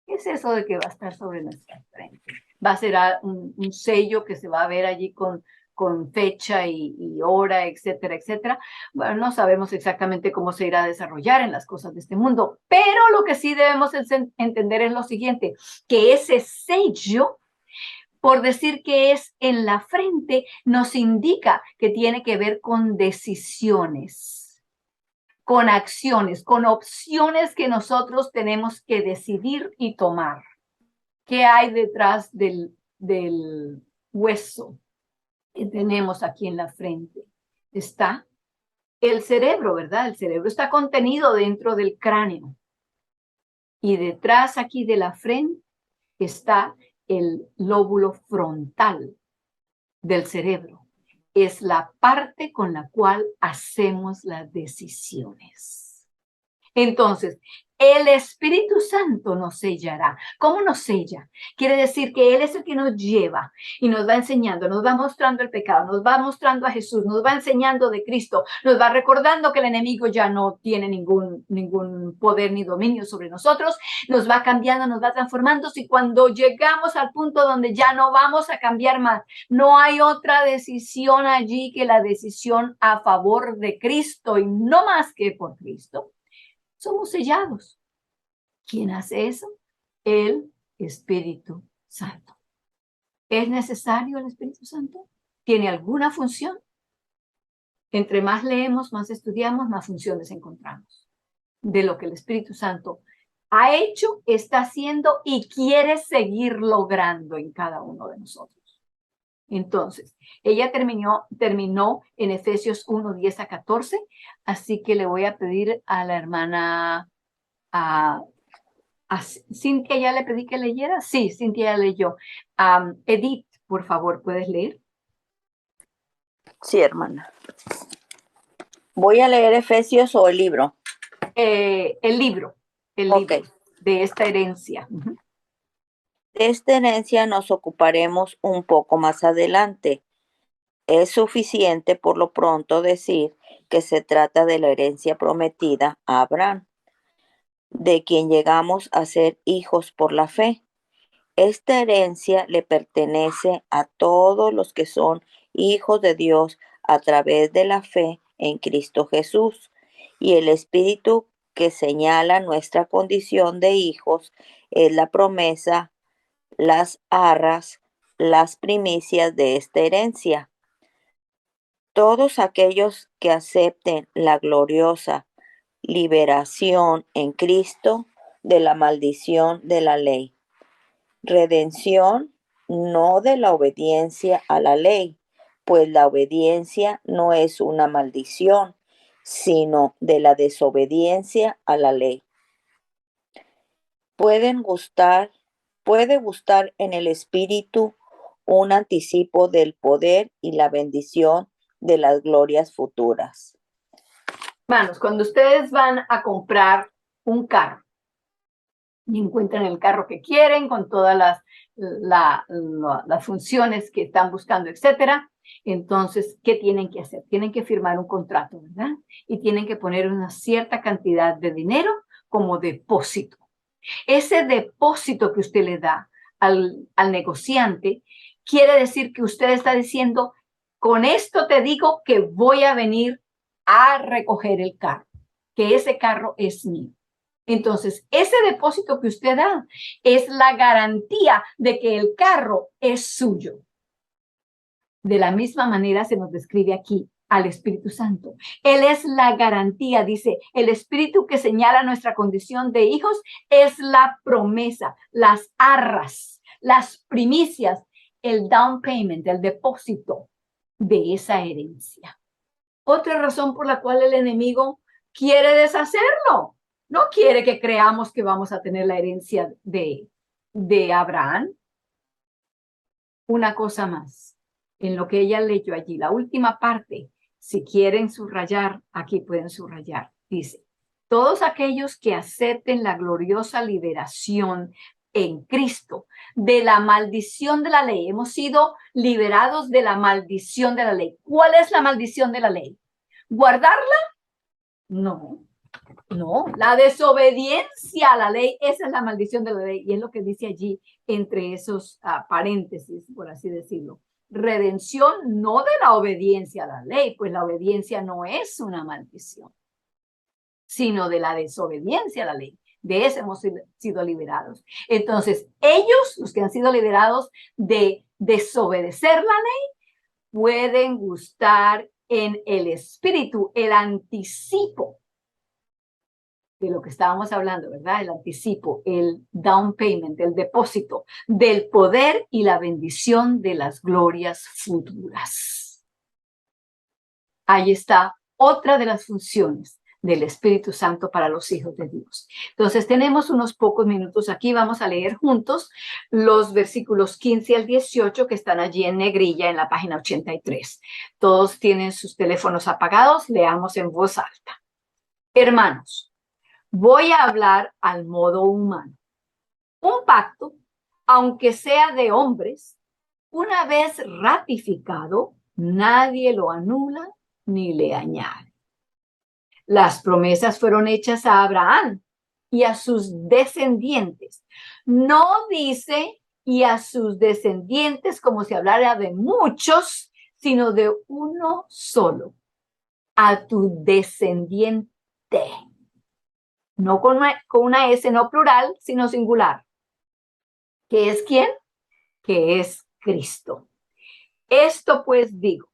¿Qué es eso de que va a estar sobre nuestras frentes? Va a ser un sello que se va a ver allí con fecha y hora, etcétera, etcétera. Bueno, no sabemos exactamente cómo se irá a desarrollar en las cosas de este mundo, pero lo que sí debemos entender es lo siguiente, que ese sello, por decir que es en la frente, nos indica que tiene que ver con decisiones, con acciones, con opciones que nosotros tenemos que decidir y tomar. ¿Qué hay detrás del hueso que tenemos aquí en la frente? Está el cerebro, ¿verdad? El cerebro está contenido dentro del cráneo. Y detrás aquí de la frente está el lóbulo frontal del cerebro. Es la parte con la cual hacemos las decisiones. Entonces, el Espíritu Santo nos sellará. ¿Cómo nos sella? Quiere decir que Él es el que nos lleva y nos va enseñando, nos va mostrando el pecado, nos va mostrando a Jesús, nos va enseñando de Cristo, nos va recordando que el enemigo ya no tiene ningún poder ni dominio sobre nosotros, nos va cambiando, nos va transformando. Y cuando llegamos al punto donde ya no vamos a cambiar más, no hay otra decisión allí que la decisión a favor de Cristo y no más que por Cristo, somos sellados. ¿Quién hace eso? El Espíritu Santo. ¿Es necesario el Espíritu Santo? ¿Tiene alguna función? Entre más leemos, más estudiamos, más funciones encontramos de lo que el Espíritu Santo ha hecho, está haciendo y quiere seguir logrando en cada uno de nosotros. Entonces, ella terminó en Efesios 1:10-14, así que le voy a pedir a la hermana Cintia, ¿ya le pedí que leyera? Sí, Cintia ya leyó. Edith, por favor, ¿puedes leer? Sí, hermana. Voy a leer Efesios o el libro. El libro Ok. de esta herencia. De esta herencia nos ocuparemos un poco más adelante. Es suficiente por lo pronto decir que se trata de la herencia prometida a Abraham, de quien llegamos a ser hijos por la fe. Esta herencia le pertenece a todos los que son hijos de Dios a través de la fe en Cristo Jesús. Y el Espíritu que señala nuestra condición de hijos es la promesa, las arras, las primicias de esta herencia. Todos aquellos que acepten la gloriosa liberación en Cristo de la maldición de la ley. Redención no de la obediencia a la ley, pues la obediencia no es una maldición, sino de la desobediencia a la ley. Puede gustar en el Espíritu un anticipo del poder y la bendición de las glorias futuras. Hermanos, cuando ustedes van a comprar un carro y encuentran el carro que quieren con todas las funciones que están buscando, etcétera, entonces, ¿qué tienen que hacer? Tienen que firmar un contrato, ¿verdad? Y tienen que poner una cierta cantidad de dinero como depósito. Ese depósito que usted le da al negociante quiere decir que usted está diciendo, con esto te digo que voy a venir a recoger el carro, que ese carro es mío. Entonces, ese depósito que usted da es la garantía de que el carro es suyo. De la misma manera se nos describe aquí al Espíritu Santo. Él es la garantía, dice, el Espíritu que señala nuestra condición de hijos es la promesa, las arras, las primicias, el down payment, el depósito de esa herencia. Otra razón por la cual el enemigo quiere deshacerlo. No quiere que creamos que vamos a tener la herencia de Abraham. Una cosa más, en lo que ella leyó allí, la última parte, si quieren subrayar, aquí pueden subrayar. Dice, todos aquellos que acepten la gloriosa liberación en Cristo de la maldición de la ley. Hemos sido liberados de la maldición de la ley. ¿Cuál es la maldición de la ley? ¿Guardarla? No. No, la desobediencia a la ley, esa es la maldición de la ley. Y es lo que dice allí entre esos paréntesis, por así decirlo. Redención no de la obediencia a la ley, pues la obediencia no es una maldición, sino de la desobediencia a la ley. De eso hemos sido liberados. Entonces, ellos, los que han sido liberados de desobedecer la ley, pueden gustar en el Espíritu el anticipo de lo que estábamos hablando, ¿verdad? El anticipo, el down payment, el depósito del poder y la bendición de las glorias futuras. Ahí está otra de las funciones del Espíritu Santo para los hijos de Dios. Entonces, tenemos unos pocos minutos aquí. Vamos a leer juntos los versículos 15 al 18 que están allí en negrilla en la página 83. Todos tienen sus teléfonos apagados. Leamos en voz alta. Hermanos, voy a hablar al modo humano. Un pacto, aunque sea de hombres, una vez ratificado, nadie lo anula ni le añade. Las promesas fueron hechas a Abraham y a sus descendientes. No dice y a sus descendientes como si hablara de muchos, sino de uno solo, a tu descendiente. No con una S, no plural, sino singular. ¿Qué es quién? Que es Cristo. Esto pues digo,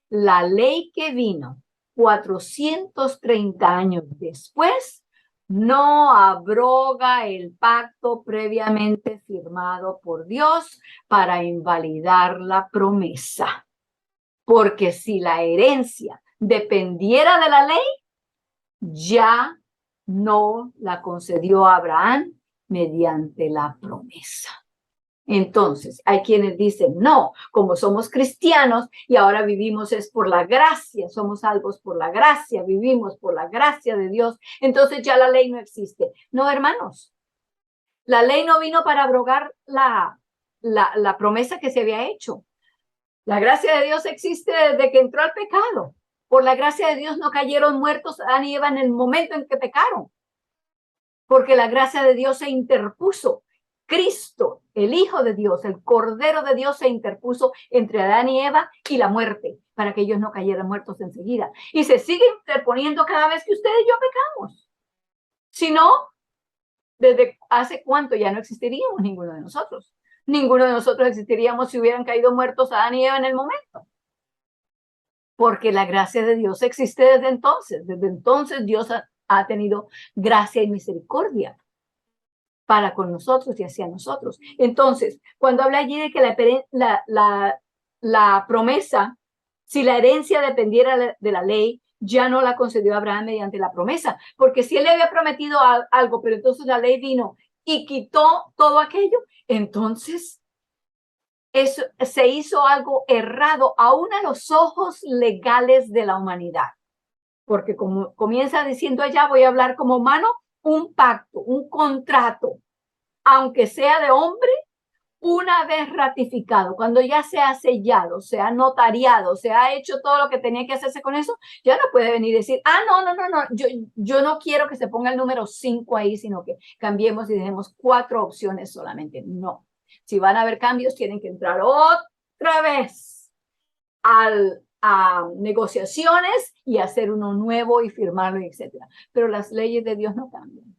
la ley que vino 430 años después no abroga el pacto previamente firmado por Dios para invalidar la promesa. Porque si la herencia dependiera de la ley, ya no la concedió a Abraham mediante la promesa. Entonces, hay quienes dicen, no, como somos cristianos y ahora vivimos es por la gracia, somos salvos por la gracia, vivimos por la gracia de Dios, entonces ya la ley no existe. No, hermanos, la ley no vino para abrogar la promesa que se había hecho. La gracia de Dios existe desde que entró el pecado. Por la gracia de Dios no cayeron muertos Adán y Eva en el momento en que pecaron, porque la gracia de Dios se interpuso. Cristo, el Hijo de Dios, el Cordero de Dios, se interpuso entre Adán y Eva y la muerte, para que ellos no cayeran muertos enseguida. Y se sigue interponiendo cada vez que usted y yo pecamos. Si no, ¿desde hace cuánto ya no existiríamos ninguno de nosotros? Ninguno de nosotros existiríamos si hubieran caído muertos Adán y Eva en el momento. Porque la gracia de Dios existe desde entonces. Desde entonces Dios ha tenido gracia y misericordia para con nosotros y hacia nosotros. Entonces, cuando habla allí de que la promesa, si la herencia dependiera de la ley, ya no la concedió a Abraham mediante la promesa, porque si él le había prometido algo, pero entonces la ley vino y quitó todo aquello, entonces eso, se hizo algo errado aún a los ojos legales de la humanidad. Porque como comienza diciendo allá, voy a hablar como humano, un pacto, un contrato, aunque sea de hombre, una vez ratificado, cuando ya se ha sellado, se ha notariado, se ha hecho todo lo que tenía que hacerse con eso, ya no puede venir y decir, no, yo no quiero que se ponga el número 5 ahí, sino que cambiemos y dejemos 4 opciones solamente. No. Si van a haber cambios, tienen que entrar otra vez a negociaciones y hacer uno nuevo y firmarlo, etcétera. Pero las leyes de Dios no cambian.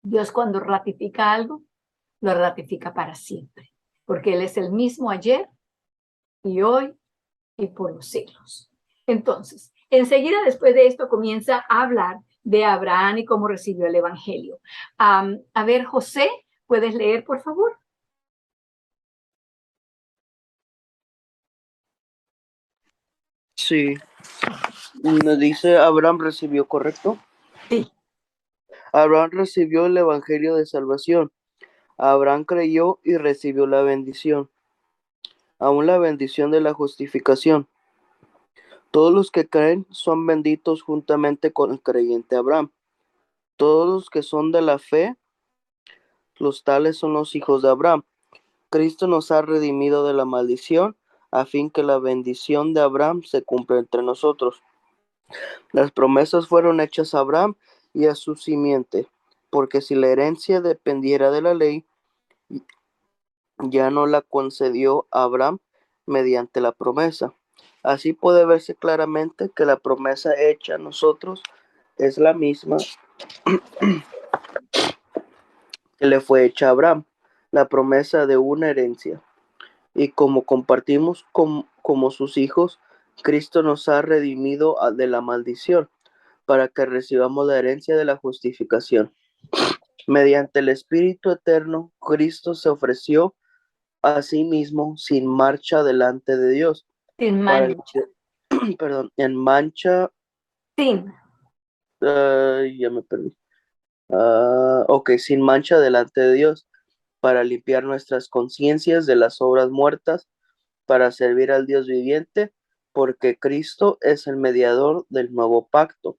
Dios cuando ratifica algo, lo ratifica para siempre, porque Él es el mismo ayer y hoy y por los siglos. Entonces, enseguida después de esto comienza a hablar de Abraham y cómo recibió el Evangelio. A ver, José, ¿puedes leer, por favor? Sí. Nos dice Abraham recibió, ¿correcto? Sí. Abraham recibió el evangelio de salvación. Abraham creyó y recibió la bendición, aún la bendición de la justificación. Todos los que creen son benditos juntamente con el creyente Abraham. Todos los que son de la fe, los tales son los hijos de Abraham. Cristo nos ha redimido de la maldición, a fin que la bendición de Abraham se cumpla entre nosotros. Las promesas fueron hechas a Abraham y a su simiente, porque si la herencia dependiera de la ley, ya no la concedió a Abraham mediante la promesa. Así puede verse claramente que la promesa hecha a nosotros es la misma que le fue hecha a Abraham, la promesa de una herencia. Y como compartimos como sus hijos, Cristo nos ha redimido de la maldición, para que recibamos la herencia de la justificación. Mediante el Espíritu Eterno, Cristo se ofreció a sí mismo sin marcha delante de Dios. Sin Para mancha. perdón, en mancha, Sin. ya me perdí. Ok, sin mancha delante de Dios, para limpiar nuestras conciencias de las obras muertas, para servir al Dios viviente, porque Cristo es el mediador del nuevo pacto,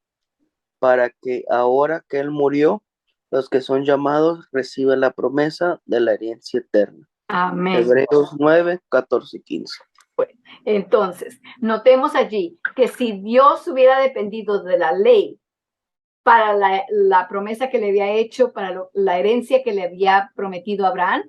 para que ahora que Él murió, los que son llamados reciban la promesa de la herencia eterna. Amén. Hebreos 9, 14 y 15. Bueno, entonces, notemos allí que si Dios hubiera dependido de la ley para la promesa que le había hecho, para la herencia que le había prometido a Abraham,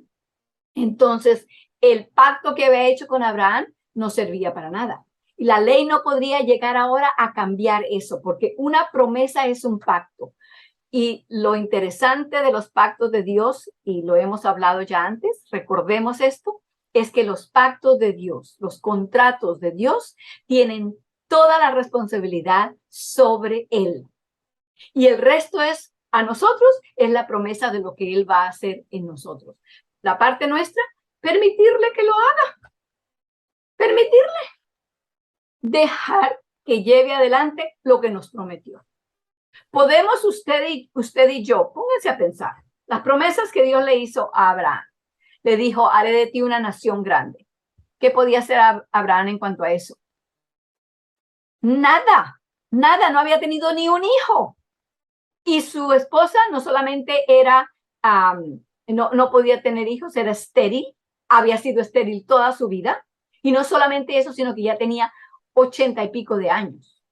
entonces el pacto que había hecho con Abraham no servía para nada. Y la ley no podría llegar ahora a cambiar eso, porque una promesa es un pacto. Y lo interesante de los pactos de Dios, y lo hemos hablado ya antes, recordemos esto, es que los pactos de Dios, los contratos de Dios, tienen toda la responsabilidad sobre Él. Y el resto es, a nosotros, es la promesa de lo que Él va a hacer en nosotros. La parte nuestra, permitirle que lo haga. Permitirle. Dejar que lleve adelante lo que nos prometió. Podemos usted y yo, pónganse a pensar, las promesas que Dios le hizo a Abraham. Le dijo, haré de ti una nación grande. ¿Qué podía hacer Abraham en cuanto a eso? Nada, no había tenido ni un hijo. Y su esposa no solamente era, no podía tener hijos, era estéril, había sido estéril toda su vida. Y no solamente eso, sino que ya tenía 80 y pico de años.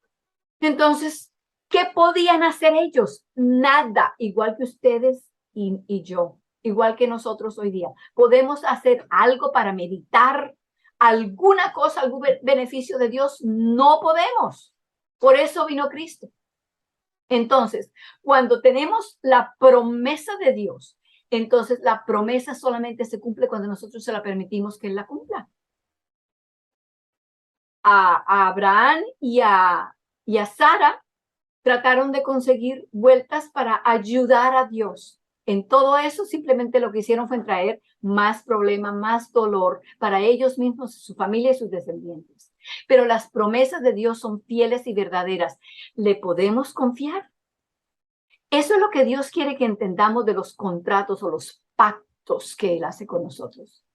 Entonces, ¿qué podían hacer ellos? Nada, igual que ustedes y yo, igual que nosotros hoy día. ¿Podemos hacer algo para meditar alguna cosa, algún beneficio de Dios? No podemos. Por eso vino Cristo. Entonces, cuando tenemos la promesa de Dios, entonces la promesa solamente se cumple cuando nosotros se la permitimos que Él la cumpla. A Abraham y a Sara trataron de conseguir vueltas para ayudar a Dios. En todo eso simplemente lo que hicieron fue traer más problema, más dolor para ellos mismos, su familia y sus descendientes. pero las promesas de Dios son fieles y verdaderas. ¿Le podemos confiar? Eso es lo que Dios quiere que entendamos de los contratos o los pactos que Él hace con nosotros.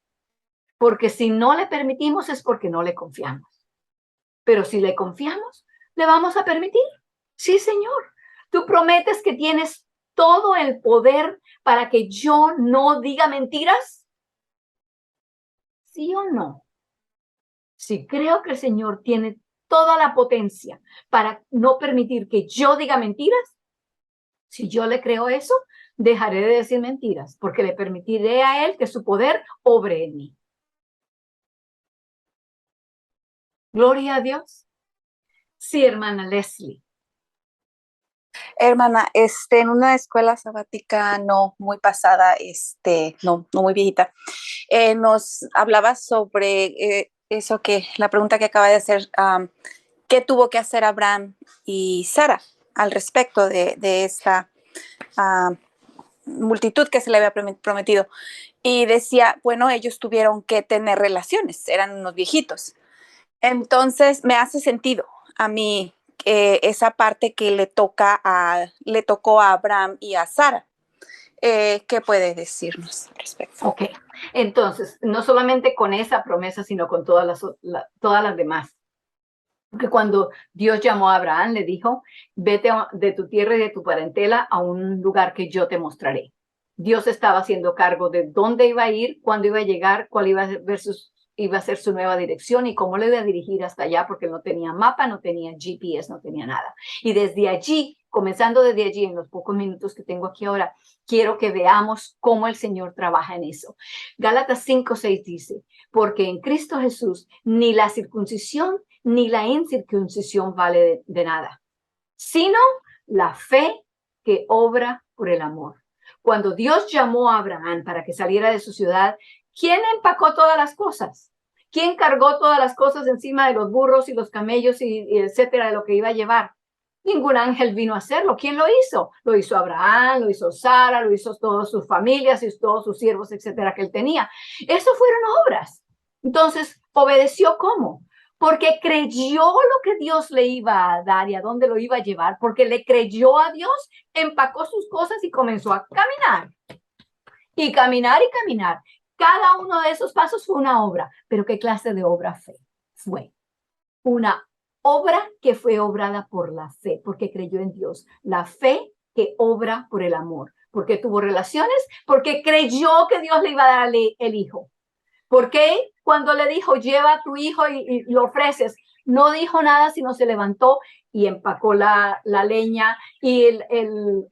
Porque si no le permitimos es porque no le confiamos. Pero si le confiamos, ¿le vamos a permitir? Sí, Señor. Tú prometes que tienes todo el poder para que yo no diga mentiras. ¿Sí o no? Si creo que el Señor tiene toda la potencia para no permitir que yo diga mentiras, si yo le creo eso, dejaré de decir mentiras, porque le permitiré a Él que su poder obre en mí. Gloria a Dios. Sí, hermana Leslie. Hermana, en una escuela sabática no muy pasada, no muy viejita, nos hablaba sobre eso que, la pregunta que acaba de hacer, ¿qué tuvo que hacer Abraham y Sara al respecto de esta multitud que se le había prometido? Y decía, bueno, ellos tuvieron que tener relaciones, eran unos viejitos. Entonces me hace sentido a mí esa parte que le tocó a Abraham y a Sara. ¿Qué puede decirnos al respecto? Ok, entonces, no solamente con esa promesa, sino con todas las demás. Porque cuando Dios llamó a Abraham, le dijo, vete de tu tierra y de tu parentela a un lugar que yo te mostraré. Dios estaba haciendo cargo de dónde iba a ir, cuándo iba a llegar, cuál iba a ser su nueva dirección y cómo le iba a dirigir hasta allá, porque no tenía mapa, no tenía GPS, no tenía nada. Y desde allí, comenzando desde allí, en los pocos minutos que tengo aquí ahora, quiero que veamos cómo el Señor trabaja en eso. Gálatas 5:6 dice, porque en Cristo Jesús ni la circuncisión ni la incircuncisión vale de nada, sino la fe que obra por el amor. Cuando Dios llamó a Abraham para que saliera de su ciudad, ¿quién empacó todas las cosas? ¿Quién cargó todas las cosas encima de los burros y los camellos y etcétera de lo que iba a llevar? Ningún ángel vino a hacerlo. ¿Quién lo hizo? Lo hizo Abraham, lo hizo Sara, lo hizo todas sus familias y todos sus siervos, etcétera, que él tenía. Eso fueron obras. Entonces, ¿obedeció cómo? Porque creyó lo que Dios le iba a dar y a dónde lo iba a llevar, porque le creyó a Dios, empacó sus cosas y comenzó a caminar. Y caminar y caminar. Cada uno de esos pasos fue una obra. ¿Pero qué clase de obra fue? Una obra que fue obrada por la fe, porque creyó en Dios. La fe que obra por el amor. Porque tuvo relaciones, porque creyó que Dios le iba a dar el hijo. ¿Por qué cuando le dijo, lleva a tu hijo y lo ofreces? No dijo nada, sino se levantó y empacó la leña y el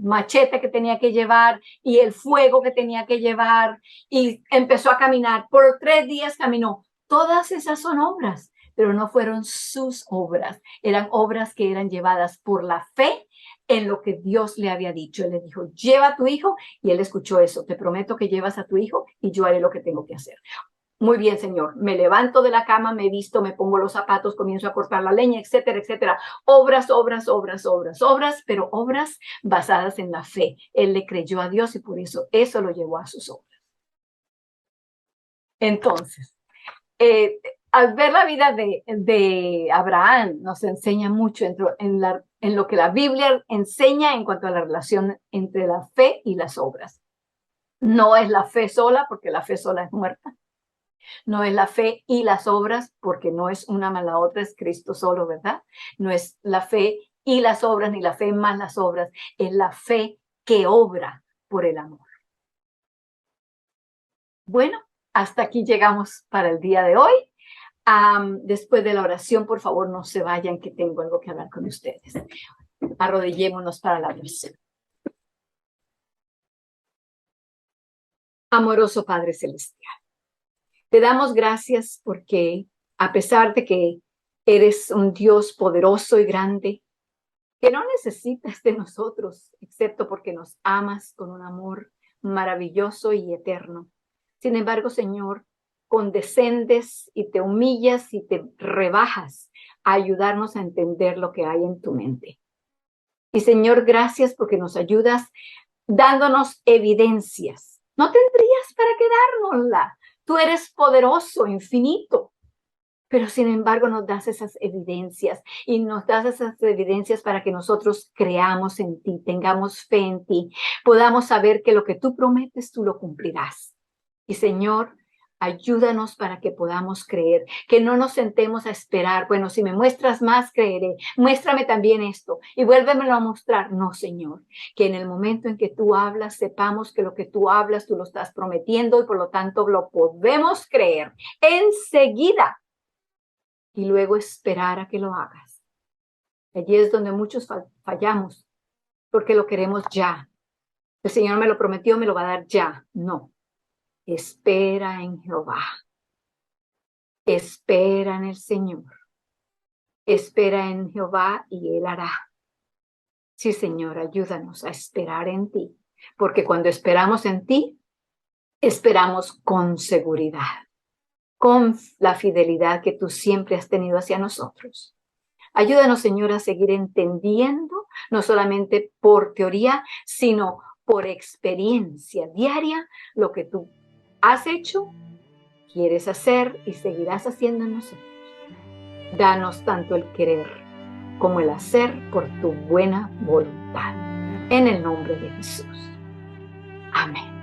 machete que tenía que llevar y el fuego que tenía que llevar y empezó a caminar. Por 3 días caminó. Todas esas son obras, pero no fueron sus obras. Eran obras que eran llevadas por la fe en lo que Dios le había dicho. Él le dijo, lleva a tu hijo, y él escuchó eso. Te prometo que llevas a tu hijo y yo haré lo que tengo que hacer. Muy bien, Señor. Me levanto de la cama, me visto, me pongo los zapatos, comienzo a cortar la leña, etcétera, etcétera. Obras, pero obras basadas en la fe. Él le creyó a Dios y por eso lo llevó a sus obras. Entonces, al ver la vida de Abraham, nos enseña mucho en lo que la Biblia enseña en cuanto a la relación entre la fe y las obras. No es la fe sola, porque la fe sola es muerta. No es la fe y las obras, porque no es una más la otra, es Cristo solo, ¿verdad? No es la fe y las obras, ni la fe más las obras, es la fe que obra por el amor. Bueno, hasta aquí llegamos para el día de hoy. Después de la oración, por favor, no se vayan, que tengo algo que hablar con ustedes. Arrodillémonos para la oración. Amoroso Padre Celestial, te damos gracias porque a pesar de que eres un Dios poderoso y grande, que no necesitas de nosotros, excepto porque nos amas con un amor maravilloso y eterno. Sin embargo, Señor, condescendes y te humillas y te rebajas a ayudarnos a entender lo que hay en tu mente. Y Señor, gracias porque nos ayudas dándonos evidencias. No tendrías para qué dárnosla. Tú eres poderoso, infinito. Pero sin embargo nos das esas evidencias y nos das esas evidencias para que nosotros creamos en ti, tengamos fe en ti, podamos saber que lo que tú prometes, tú lo cumplirás. Y Señor, ayúdanos para que podamos creer, que no nos sentemos a esperar. Bueno, si me muestras más, creeré. Muéstrame también esto y vuélvemelo a mostrar. No, Señor, que en el momento en que tú hablas, sepamos que lo que tú hablas, tú lo estás prometiendo y por lo tanto lo podemos creer enseguida. Y luego esperar a que lo hagas. Allí es donde muchos fallamos, porque lo queremos ya. El Señor me lo prometió, me lo va a dar ya. No. Espera en Jehová. Espera en el Señor. Espera en Jehová y Él hará. Sí, Señor, ayúdanos a esperar en ti, porque cuando esperamos en ti, esperamos con seguridad, con la fidelidad que tú siempre has tenido hacia nosotros. Ayúdanos, Señor, a seguir entendiendo, no solamente por teoría, sino por experiencia diaria, lo que tú has hecho, quieres hacer y seguirás haciendo en nosotros. Danos tanto el querer como el hacer por tu buena voluntad. En el nombre de Jesús. Amén.